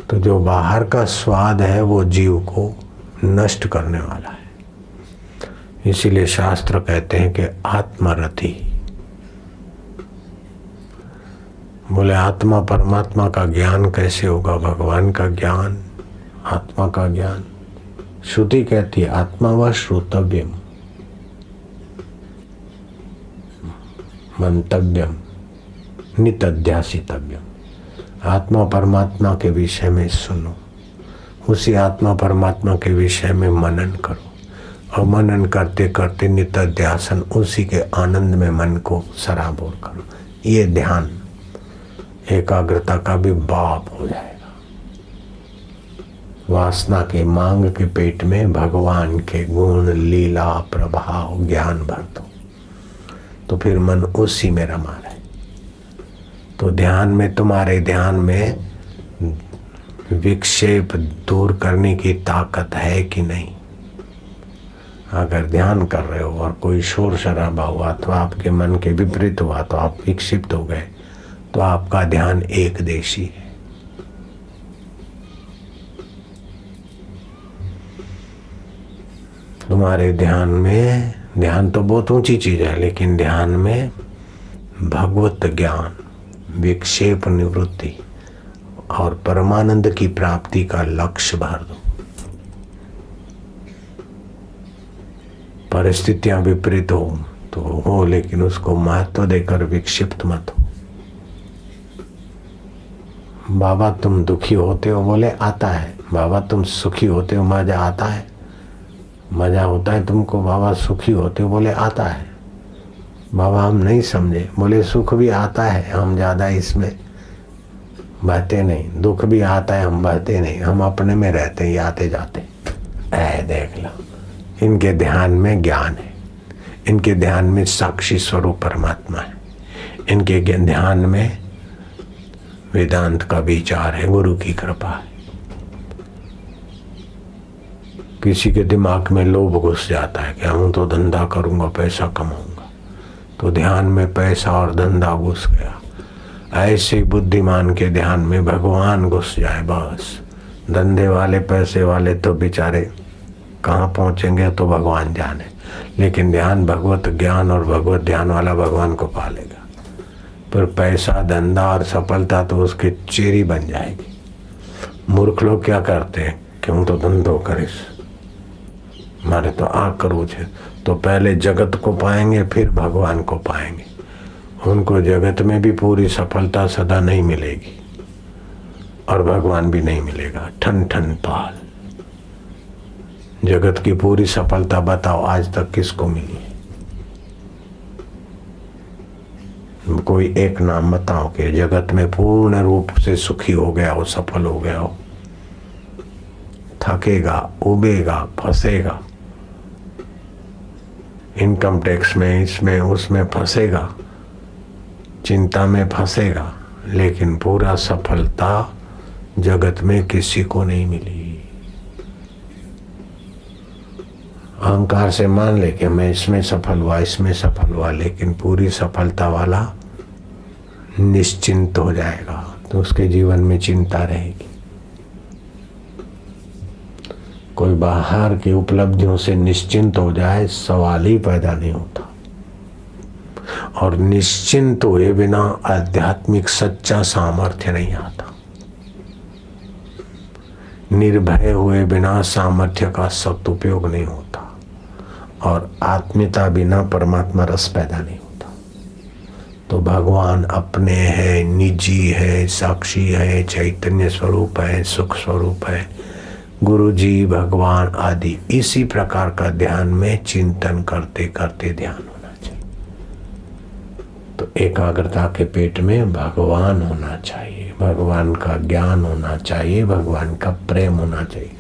तो जो बाहर का स्वाद है वो जीव को नष्ट करने वाला है। इसीलिए शास्त्र कहते हैं कि आत्मरति। बोले आत्मा परमात्मा का ज्ञान कैसे होगा? भगवान का ज्ञान, आत्मा का ज्ञान। श्रुति कहती है आत्मा व श्रोतव्यम मंतव्यम नितध्यासितव्यम। आत्मा परमात्मा के विषय में सुनो, उसी आत्मा परमात्मा के विषय में मनन करो, और मनन करते करते नितध्यासन, उसी के आनंद में मन को सराबोर करो। ये ध्यान एकाग्रता का भी बाप हो जाएगा। वासना के मांग के पेट में भगवान के गुण, लीला, प्रभाव, ज्ञान भर दो, तो फिर मन उसी में रमा रहे। तो ध्यान में, तुम्हारे ध्यान में विक्षेप दूर करने की ताकत है कि नहीं? अगर ध्यान कर रहे हो और कोई शोर शराबा हुआ तो आपके मन के विपरीत हुआ तो आप विक्षिप्त हो गए, तो आपका ध्यान एक देशी है। तुम्हारे ध्यान में, ध्यान तो बहुत ऊंची चीज है, लेकिन ध्यान में भगवत ज्ञान, विक्षेप निवृत्ति और परमानंद की प्राप्ति का लक्ष्य भर दो। परिस्थितियां विपरीत हो तो हो, लेकिन उसको महत्व देकर विक्षिप्त मत हो। बाबा तुम दुखी होते हो? बोले आता है। बाबा तुम सुखी होते हो? मजा आता है। मजा होता है तुमको? बाबा सुखी होते हो? बोले आता है। बाबा हम नहीं समझे। बोले सुख भी आता है, हम ज्यादा इसमें बहते नहीं। दुख भी आता है, हम बहते नहीं। हम अपने में रहते हैं, आते जाते। देख लो, इनके ध्यान में ज्ञान है, इनके ध्यान में साक्षी स्वरूप परमात्मा है, इनके ध्यान में वेदांत का विचार है, गुरु की कृपा है। किसी के दिमाग में लोभ घुस जाता है कि हम तो धंधा करूंगा, पैसा कमाऊंगा, तो ध्यान में पैसा और धंधा घुस गया। ऐसे बुद्धिमान के ध्यान में भगवान घुस जाए बस। धंधे वाले, पैसे वाले तो बेचारे कहाँ पहुंचेंगे तो भगवान जाने, लेकिन ध्यान, भगवत ज्ञान और भगवत ध्यान वाला भगवान को पालेगा। पर पैसा, धंधा और सफलता तो उसकी चेरी बन जाएगी। मूर्ख लोग क्या करते हैं कि हम तो धंधो करिस, मारे तो आ करूँ छे, तो पहले जगत को पाएंगे फिर भगवान को पाएंगे। उनको जगत में भी पूरी सफलता सदा नहीं मिलेगी और भगवान भी नहीं मिलेगा। ठन ठन पाल। जगत की पूरी सफलता बताओ आज तक किसको मिली है? कोई एक नाम बताओ कि जगत में पूर्ण रूप से सुखी हो गया हो, सफल हो गया हो। थकेगा, उबेगा, फंसेगा, इनकम टैक्स में, इसमें उसमें फंसेगा, चिंता में फंसेगा, लेकिन पूरा सफलता जगत में किसी को नहीं मिली। अहंकार से मान ले कि मैं इसमें सफल हुआ, इसमें सफल हुआ, लेकिन पूरी सफलता वाला निश्चिंत हो जाएगा तो उसके जीवन में चिंता रहेगी। कोई बाहर की उपलब्धियों से निश्चिंत हो जाए, सवाल ही पैदा नहीं होता। और निश्चिंत हुए बिना आध्यात्मिक सच्चा सामर्थ्य नहीं आता। निर्भय हुए बिना सामर्थ्य का सदुपयोग नहीं होता, और आत्मीयता बिना परमात्मा रस पैदा नहीं होता। तो भगवान अपने है, निजी है, साक्षी है, चैतन्य स्वरूप है, सुख स्वरूप है, गुरु जी, भगवान आदि। इसी प्रकार का ध्यान में चिंतन करते करते ध्यान होना चाहिए। तो एकाग्रता के पेट में भगवान होना चाहिए, भगवान का ज्ञान होना चाहिए, भगवान का प्रेम होना चाहिए।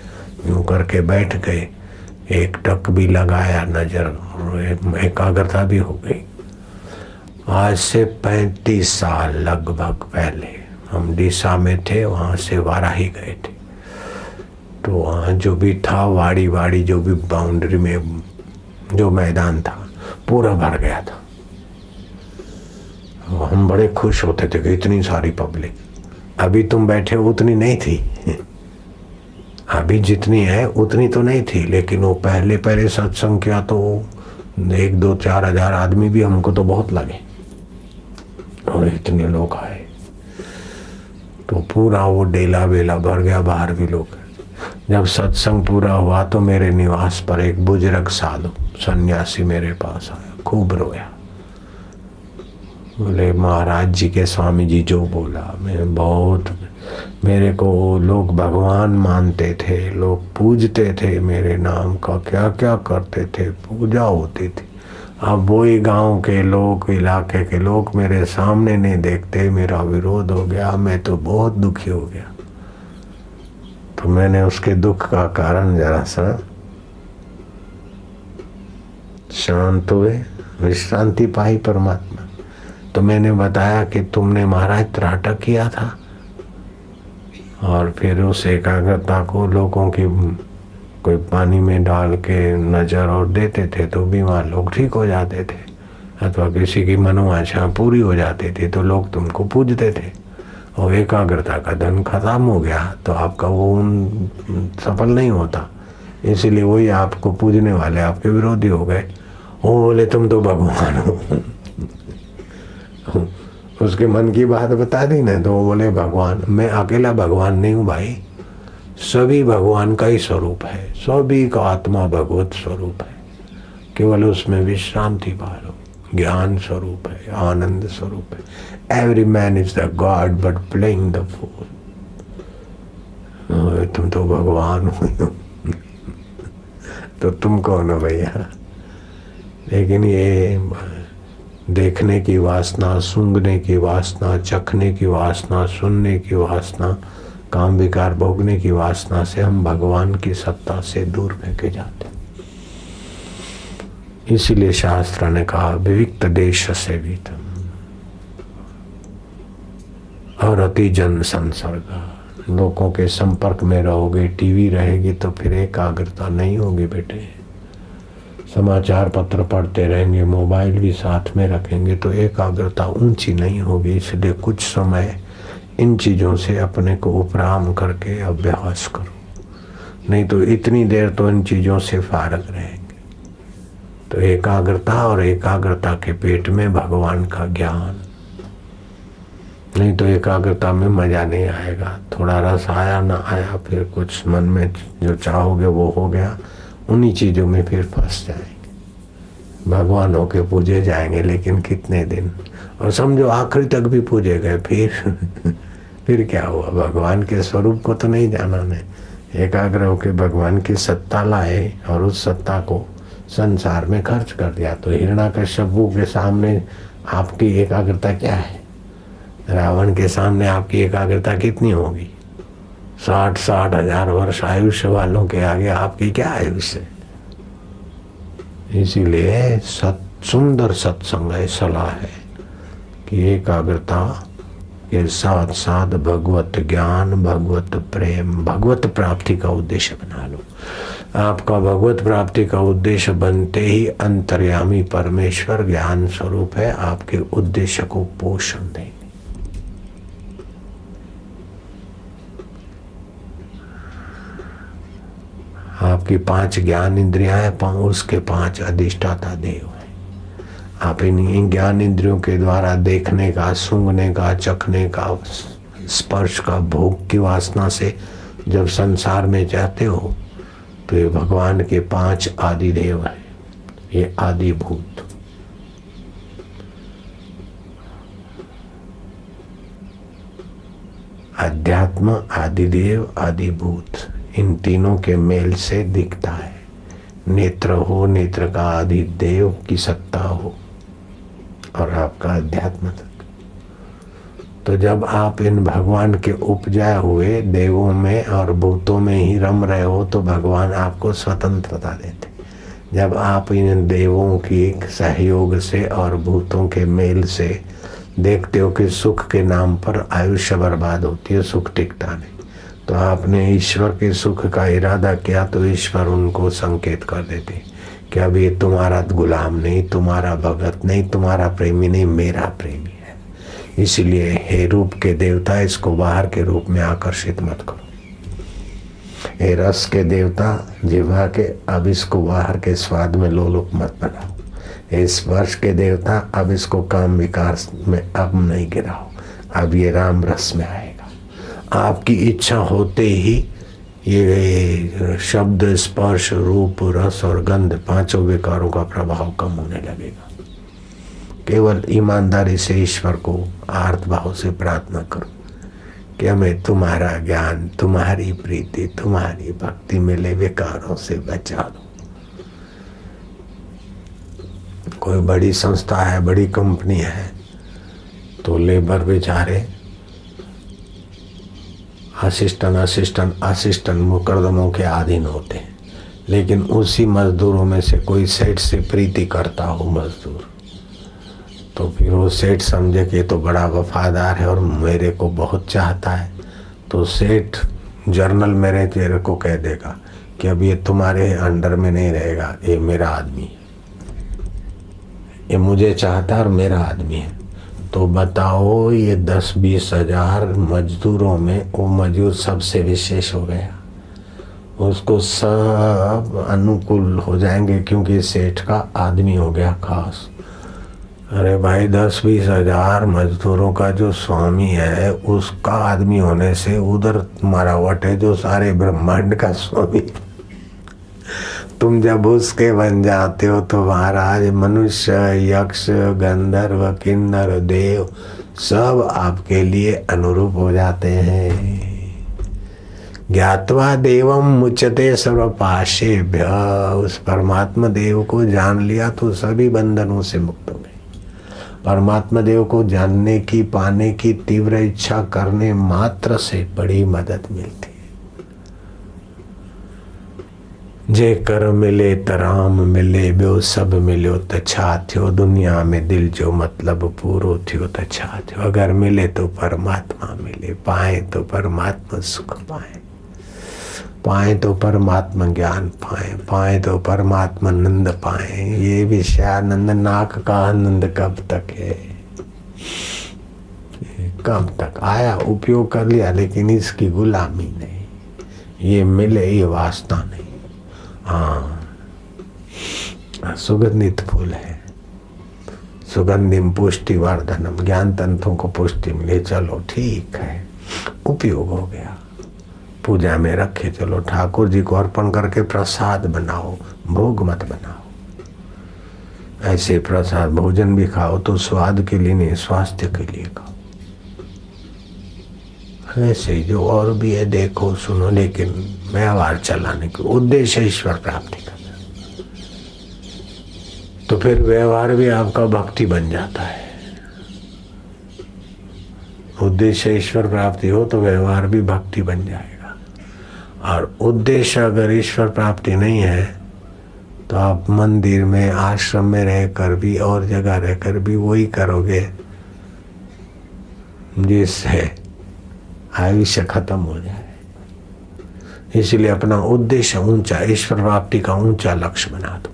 यूं करके बैठ गए, एक टक भी लगाया नजर, एकाग्रता भी हो गई। आज से 35 साल लगभग पहले हम डीसा में थे, वहाँ से वाराही गए थे। तो वहाँ जो भी था, वाड़ी जो भी बाउंड्री में जो मैदान था पूरा भर गया था। हम बड़े खुश होते थे कि इतनी सारी पब्लिक। अभी तुम बैठे हो उतनी नहीं थी, अभी जितनी है उतनी तो नहीं थी, लेकिन वो पहले सत्संग किया तो 1, 2, 4 हजार आदमी भी हमको तो बहुत लगे, और इतने लोग आए तो पूरा वो डेला वेला भर गया, बाहर भी लोग। जब सत्संग पूरा हुआ तो मेरे निवास पर एक बुजुर्ग साधु सन्यासी मेरे पास आया, खूब रोया। बोले महाराज जी के स्वामी जी जो बोला, मैं बहुत, मेरे को लोग भगवान मानते थे, लोग पूजते थे, मेरे नाम का क्या क्या करते थे, पूजा होती थी। अब वही गांव के लोग, इलाके के लोग मेरे सामने नहीं देखते, मेरा विरोध हो गया, मैं तो बहुत दुखी हो गया। तो मैंने उसके दुख का कारण जरा सा शांत हुए, विश्रांति पाई परमात्मा। तो मैंने बताया कि तुमने महाराज त्राटक किया था, और फिर उस एकाग्रता को लोगों की कोई पानी में डाल के नजर और देते थे तो बीमार लोग ठीक हो जाते थे, अथवा किसी की मनोवांछा पूरी हो जाती थी तो लोग तुमको पूजते थे। और एकाग्रता का धन खत्म हो गया तो आपका वो सफल नहीं होता, इसीलिए वही आपको पूजने वाले आपके विरोधी हो गए। वो बोले तुम तो भगवान हो। उसके मन की बात बता दी ना, तो वो बोले भगवान, मैं अकेला भगवान नहीं हूँ भाई, सभी भगवान का ही स्वरूप है, सभी का आत्मा भगवत स्वरूप है, केवल उसमें विश्रांति पालो, ज्ञान स्वरूप है, आनंद स्वरूप है। Every man is the god but playing the fool. तुम तो भगवान हो तो तुम कौन हो भैया? लेकिन ये देखने की वासना, सूंघने की वासना, चखने की वासना, सुनने की वासना, काम विकार भोगने की वासना से हम भगवान की सत्ता से दूर फेंके जाते। इसीलिए शास्त्र ने कहा विविक्त देश सेवितम और अति जन संसर्ग। लोगों के संपर्क में रहोगे, टीवी रहेगी तो फिर एकाग्रता नहीं होगी बेटे। समाचार पत्र पढ़ते रहेंगे, मोबाइल भी साथ में रखेंगे तो एकाग्रता ऊंची नहीं होगी। इसलिए कुछ समय इन चीज़ों से अपने को उपराम करके अभ्यास करो, नहीं तो इतनी देर तो इन चीज़ों से फारग रहेंगे। तो एकाग्रता, और एकाग्रता के पेट में भगवान का ज्ञान, नहीं तो एकाग्रता में मजा नहीं आएगा। थोड़ा रस आया ना आया, फिर कुछ मन में जो चाहोगे वो हो गया, उन्हीं चीज़ों में फिर फंस जाएंगे। भगवान होके पूजे जाएंगे लेकिन कितने दिन, और समझो आखिरी तक भी पूजे गए, फिर क्या हुआ? भगवान के स्वरूप को तो नहीं जाना ने। एकाग्र होके भगवान की सत्ता लाए और उस सत्ता को संसार में खर्च कर दिया तो हिरण्याकश्यपु के सामने आपकी एकाग्रता क्या है? रावण के सामने आपकी एकाग्रता कितनी होगी? 60 हजार वर्ष आयुष्य वालों के आगे आपकी क्या आयुष्य? इसीलिए सुंदर सत्संग है, सलाह है कि एकाग्रता के साथ साथ भगवत ज्ञान, भगवत प्रेम, भगवत प्राप्ति का उद्देश्य बना लो। आपका भगवत प्राप्ति का उद्देश्य बनते ही अंतर्यामी परमेश्वर ज्ञान स्वरूप है, आपके उद्देश्य को पोषण देंगे। आपकी 5 ज्ञान इंद्रियां हैं, उसके 5 अधिष्ठाता देव हैं। आप इन ज्ञान इंद्रियों के द्वारा देखने का, सूंघने का, चखने का, स्पर्श का, भोग की वासना से जब संसार में जाते हो तो ये भगवान के 5 आदि देव हैं, ये आदि भूत। अध्यात्म, आदिदेव, आदिभूत, इन तीनों के मेल से दिखता है। नेत्र हो, नेत्र का आदिदेव की सत्ता हो और आपका अध्यात्म तक। तो जब आप इन भगवान के उपजाए हुए देवों में और भूतों में ही रम रहे हो तो भगवान आपको स्वतंत्रता देते। जब आप इन देवों की सहयोग से और भूतों के मेल से देखते हो कि सुख के नाम पर आयुष्य बर्बाद होती है, सुख टिकता नहीं, तो आपने ईश्वर के सुख का इरादा किया तो ईश्वर उनको संकेत कर देते कि अब ये तुम्हारा गुलाम नहीं, तुम्हारा भगत नहीं, तुम्हारा प्रेमी नहीं, मेरा प्रेमी है। इसलिए हे रूप के देवता, इसको बाहर के रूप में आकर्षित मत करो। हे रस के देवता, जिह्वा के, अब इसको बाहर के स्वाद में लोलुप मत बनाओ। हे स्पर्श के देवता, अब इसको काम विकार में अब नहीं गिराओ, अब ये राम रस में आएगा। आपकी इच्छा होते ही ये शब्द, स्पर्श, रूप, रस और गंध, पांचों विकारों का प्रभाव कम होने लगेगा। केवल ईमानदारी से ईश्वर को आर्त भाव से प्रार्थना करो कि हमें तुम्हारा ज्ञान, तुम्हारी प्रीति, तुम्हारी भक्ति मिले, विकारों से बचा दो। कोई बड़ी संस्था है, बड़ी कंपनी है, तो लेबर बेचारे असिस्टेंट मुकदमों के अधीन होते हैं। लेकिन उसी मजदूरों में से कोई सेठ से प्रीति करता हो मजदूर, तो फिर वो सेठ समझे कि ये तो बड़ा वफादार है और मेरे को बहुत चाहता है, तो सेठ जर्नल मेरे तेरे को कह देगा कि अब ये तुम्हारे अंडर में नहीं रहेगा, ये मेरा आदमी है, ये मुझे चाहता है और मेरा आदमी है। तो बताओ ये 10-20 हजार मजदूरों में वो मजदूर सबसे विशेष हो गया, उसको सब अनुकूल हो जाएंगे क्योंकि सेठ का आदमी हो गया खास। अरे भाई 10-20 हजार मजदूरों का जो स्वामी है उसका आदमी होने से उधर तुम्हारा वट है जो सारे ब्रह्मांड का स्वामी। तुम जब उसके बन जाते हो तो महाराज मनुष्य, यक्ष, गंधर्व, किन्नर, देव सब आपके लिए अनुरूप हो जाते हैं। ज्ञात्वा देवम मुच्यते सर्वपाशेभ्य, उस परमात्मा देव को जान लिया तो सभी बंधनों से मुक्त हो गए। परमात्मा देव को जानने की, पाने की तीव्र इच्छा करने मात्र से बड़ी मदद मिलती है। जे कर मिले त राम मिले, ॿियो सभु मिलियो त छा थियो, दुनिया में दिल जो मतलब पूरो थियो त छा थियो। अगर मिले तो परमात्मा मिले, पाए तो परमात्मा सुख पाए, पाए तो परमात्मा ज्ञान पाए, पाए तो परमात्मा नंद पाए। ये विषयानंद नाक का आनंद कब तक है, कब तक आया, उपयोग कर लिया, लेकिन इसकी गुलामी नहीं। ये मिले, ये वासना नहीं। हाँ, सुगंधित फूल है, सुगंधिम पुष्टिवर्धनम, ज्ञान तंतुओं को पुष्टि मिले, चलो ठीक है, उपयोग हो गया। पूजा में रखे, चलो ठाकुर जी को अर्पण करके प्रसाद बनाओ, भोग मत बनाओ। ऐसे प्रसाद भोजन भी खाओ तो स्वाद के लिए नहीं, स्वास्थ्य के लिए खाओ। ऐसे ही जो और भी है देखो सुनो, लेकिन व्यवहार चलाने के उद्देश्य ईश्वर प्राप्ति करना, तो फिर व्यवहार भी आपका भक्ति बन जाता है। उद्देश्य ईश्वर प्राप्ति हो तो व्यवहार भी भक्ति बन जाएगा। और उद्देश्य अगर ईश्वर प्राप्ति नहीं है तो आप मंदिर में, आश्रम में रहकर भी और जगह रहकर भी वही करोगे जिससे आयुष्य खत्म हो जाए। इसलिए अपना उद्देश्य ऊंचा, ईश्वर प्राप्ति का ऊंचा लक्ष्य बना दो।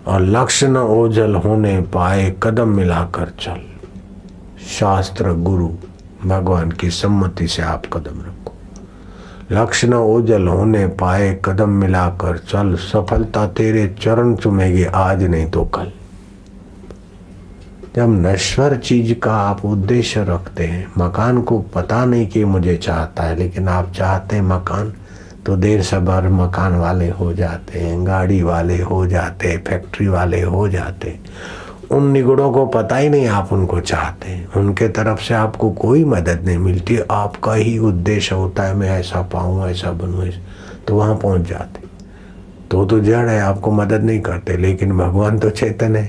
और लक्ष्य न ओझल होने पाए, कदम मिलाकर चल। शास्त्र, गुरु, भगवान की सम्मति से आप कदम रखो। लक्ष्य न ओझल होने पाए, कदम मिलाकर चल। सफलता तेरे चरण चूमेगी, आज नहीं तो कल। जब नश्वर चीज का आप उद्देश्य रखते हैं, मकान को पता नहीं कि मुझे चाहता है, लेकिन आप चाहते हैं मकान, तो देर सबर मकान वाले हो जाते हैं, गाड़ी वाले हो जाते हैं, फैक्ट्री वाले हो जाते हैं। उन निगुणों को पता ही नहीं आप उनको चाहते हैं, उनके तरफ से आपको कोई मदद नहीं मिलती। आपका ही उद्देश्य होता है मैं ऐसा पाऊँ, ऐसा बनूँ, तो वहाँ पहुँच जाते। तो जड़ है, आपको मदद नहीं करते। लेकिन भगवान तो चेतन है।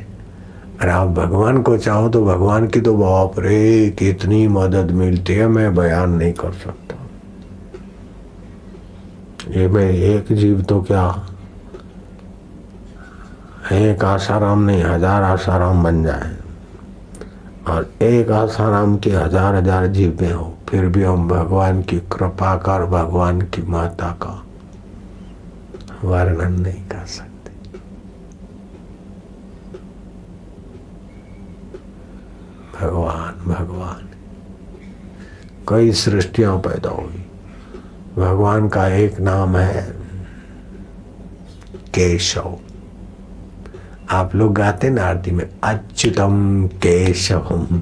अरे आप भगवान को चाहो तो भगवान की तो बाप रे कितनी मदद मिलती है, मैं बयान नहीं कर सकता। ये मैं एक जीव तो क्या, एक आसाराम नहीं 1000 आसाराम बन जाए, और एक आसाराम की 1000 जीवें हो, फिर भी हम भगवान की कृपा का और भगवान की माता का वर्णन नहीं कर सकते। भगवान भगवान, कई सृष्टियां पैदा हुई। भगवान का एक नाम है केशव। आप लोग गाते ना आरती में, अच्युतम केशवम।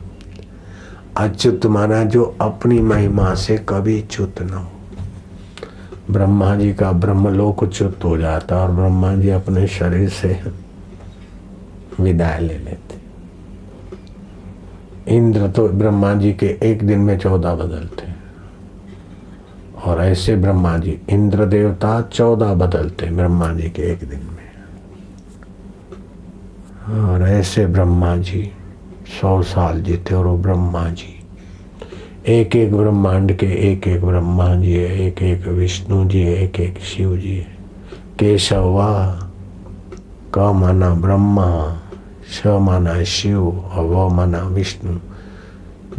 अच्युत माना जो अपनी महिमा से कभी च्युत न हो। ब्रह्मा जी का ब्रह्मलोक च्युत हो जाता और ब्रह्मा जी अपने शरीर से विदाई ले लेते। इंद्र तो ब्रह्मा जी के एक दिन में 14 बदलते, और ऐसे ब्रह्मा जी इंद्र देवता 14 बदलते ब्रह्मा जी के एक दिन में, और ऐसे ब्रह्मा जी 100 साल जीते। और वो ब्रह्मा जी एक एक ब्रह्मांड के एक एक ब्रह्मा जी है, एक एक विष्णु जी है, एक एक शिव जी है। केशवा का माना ब्रह्मा, श माना शिव और व माना विष्णु।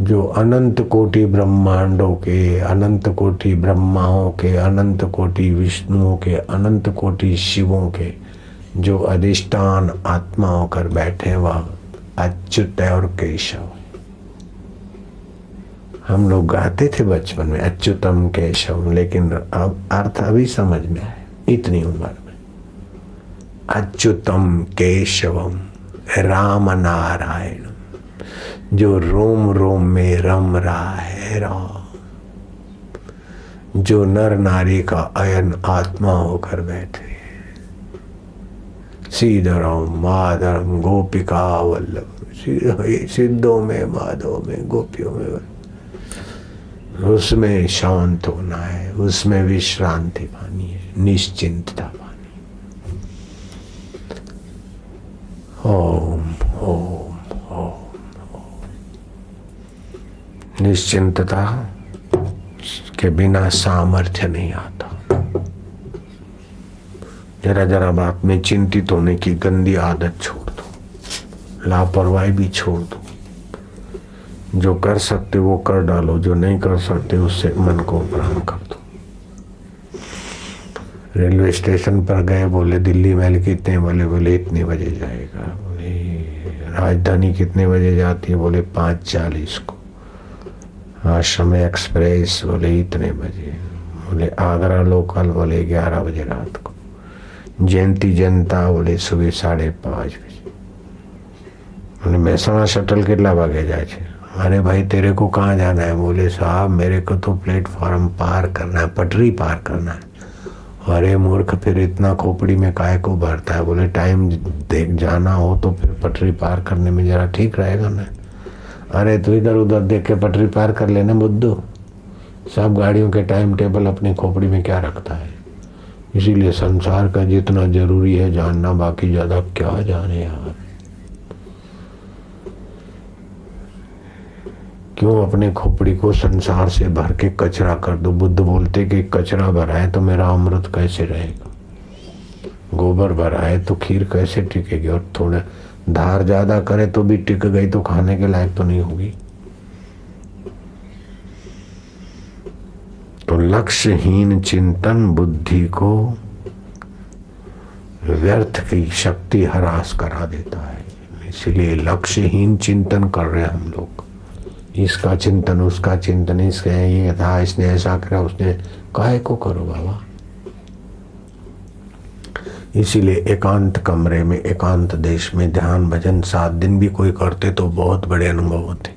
जो अनंत कोटि ब्रह्मांडों के, अनंत कोटि ब्रह्माओं के, अनंत कोटि विष्णुओं के, अनंत कोटि शिवों के जो अधिष्ठान आत्मा होकर बैठे वह अच्युत है और केशव। हम लोग गाते थे बचपन में अच्युतम केशव, लेकिन अब अर्थ अभी समझ में आए इतनी उम्र में। अच्युतम केशवम राम नारायण, जो रोम रोम में रम रहा है राम, जो नर नारी का अयन आत्मा होकर बैठे। सीधराम माधरम गोपिका वल्लभ, सिद्धों में माधव में गोपियों में, उसमें शांत होना है, उसमें विश्रांति पानी है, निश्चिंतता पानी। ओम ओम ओम ओम। निश्चिंतता के बिना सामर्थ्य नहीं आता। जरा जरा बात में चिंतित होने की गंदी आदत छोड़ दो, लापरवाही भी छोड़ दो। जो कर सकते वो कर डालो, जो नहीं कर सकते उससे मन को उपराम कर दो। रेलवे स्टेशन पर गए, बोले दिल्ली मेल कितने, बोले इतने बजे जाएगा। बोले राजधानी कितने बजे जाती है, बोले 5:40 को। आश्रम एक्सप्रेस, बोले इतने बजे। बोले आगरा लोकल, बोले 11 बजे रात को। जयंती जनता, बोले सुबह 5:30 बजे। बोले महसाणा शटल कितना वागे जाए छे। अरे भाई तेरे को कहाँ जाना है, बोले साहब मेरे को तो प्लेटफॉर्म पार करना है, पटरी पार करना है। अरे मूर्ख, फिर इतना खोपड़ी में काय को भरता है। बोले टाइम देख जाना हो तो फिर पटरी पार करने में जरा ठीक रहेगा ना। अरे तू इधर उधर देख के पटरी पार कर लेना बुद्धू। सब गाड़ियों के टाइम टेबल अपनी खोपड़ी में क्या रखता है। इसीलिए संसार का जितना जरूरी है जानना, बाकी ज्यादा क्या जाने यार। क्यों अपने खोपड़ी को संसार से भर के कचरा कर दो। बुद्ध बोलते कि कचरा भरा है तो मेरा अमृत कैसे रहेगा, गोबर भरा है तो खीर कैसे टिकेगी, और थोड़ा धार ज्यादा करे तो भी टिक गई तो खाने के लायक तो नहीं होगी। तो लक्ष्यहीन चिंतन बुद्धि को व्यर्थ की शक्ति हरास करा देता है। इसलिए लक्ष्यहीन चिंतन कर रहे हैं हम लोग। इसका चिंतन, उसका चिंतन, इसके ये था, इसने ऐसा करा, उसने, काहे को करो बाबा। इसीलिए एकांत कमरे में, एकांत देश में ध्यान भजन 7 दिन भी कोई करते तो बहुत बड़े अनुभव होते।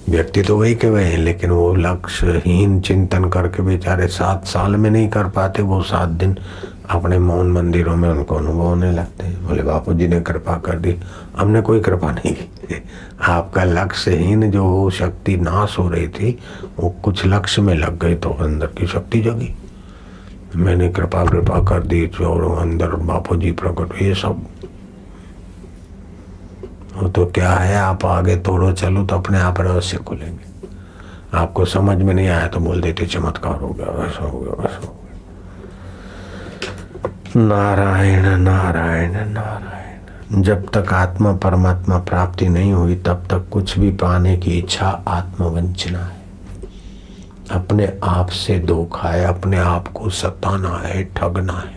व्यक्ति तो वही के वही हैं, लेकिन वो लक्ष्यहीन चिंतन करके बेचारे 7 साल में नहीं कर पाते, वो 7 दिन अपने मौन मंदिरों में उनको अनुभव होने लगते हैं। बोले बापू जी ने कृपा कर दी, हमने कोई कृपा नहीं की। आपका लक्ष्यहीन जो शक्ति नाश हो रही थी वो कुछ लक्ष्य में लग गई तो अंदर की शक्ति जगी। मैंने कृपा कर दी और अंदर बापू जी प्रकट। ये सब वो तो क्या है, आप आगे तोड़ो चलो तो अपने आप रहस्य खुलेंगे। आपको समझ में नहीं आया तो बोल देते चमत्कार हो गया, वैसा हो गया, वैसा हो गया। नारायण नारायण नारायण। जब तक आत्मा परमात्मा प्राप्ति नहीं हुई तब तक कुछ भी पाने की इच्छा आत्मवंचना है, अपने आप से धोखा है, अपने आप को सताना है, ठगना है।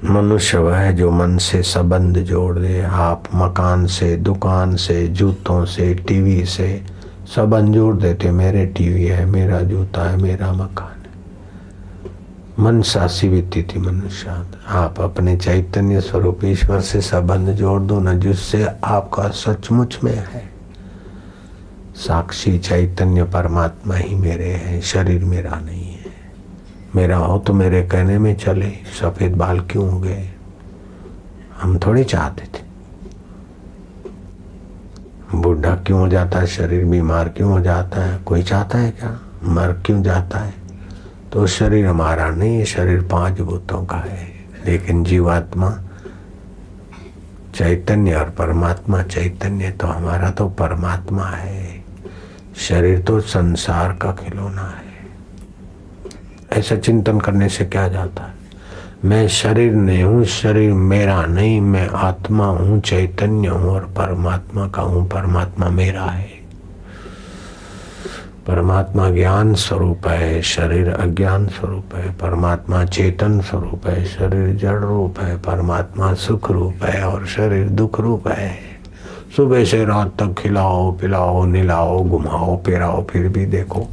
मनुष्य वह है जो मन से संबंध जोड़ दे। आप मकान से, दुकान से, जूतों से, टीवी से संबंध जोड़ देते। मेरे टीवी है, मेरा जूता है, मेरा मकान है। मनसा सीविति थी मनुष्य। आप अपने चैतन्य स्वरूप ईश्वर से संबंध जोड़ दो न, जिससे आपका सचमुच में है। साक्षी चैतन्य परमात्मा ही मेरे हैं, शरीर मेरा नहीं है। मेरा हो तो मेरे कहने में चले। सफेद बाल क्यों हो गए, हम थोड़ी चाहते थे। बूढ़ा क्यों हो जाता है, शरीर बीमार क्यों हो जाता है, कोई चाहता है क्या? मर क्यों जाता है? तो शरीर हमारा नहीं है, शरीर 5 भूतों का है। लेकिन जीवात्मा चैतन्य और परमात्मा चैतन्य, तो हमारा तो परमात्मा है। शरीर तो संसार का खिलौना है। ऐसा चिंतन करने से क्या जाता है? मैं शरीर नहीं हूँ, शरीर मेरा नहीं, मैं आत्मा हूँ, चैतन्य हूँ और परमात्मा का हूँ। परमात्मा मेरा है। परमात्मा ज्ञान स्वरूप है, शरीर अज्ञान स्वरूप है। परमात्मा चेतन स्वरूप है, शरीर जड़ रूप है। परमात्मा सुख रूप है और शरीर दुख रूप है। सुबह से रात तक खिलाओ पिलाओ निलाओ घुमाओ फिराओ, फिर भी देखो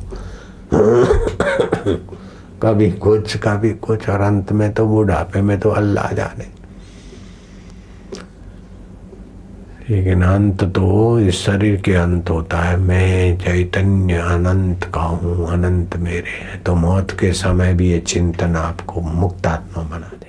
कभी कुछ और अंत में तो बुढ़ापे में तो अल्लाह जाने। लेकिन अंत तो इस शरीर के अंत होता है। मैं चैतन्य अनंत का हूँ, अनंत मेरे हैं। तो मौत के समय भी ये चिंतन आपको मुक्त आत्मा बना दे।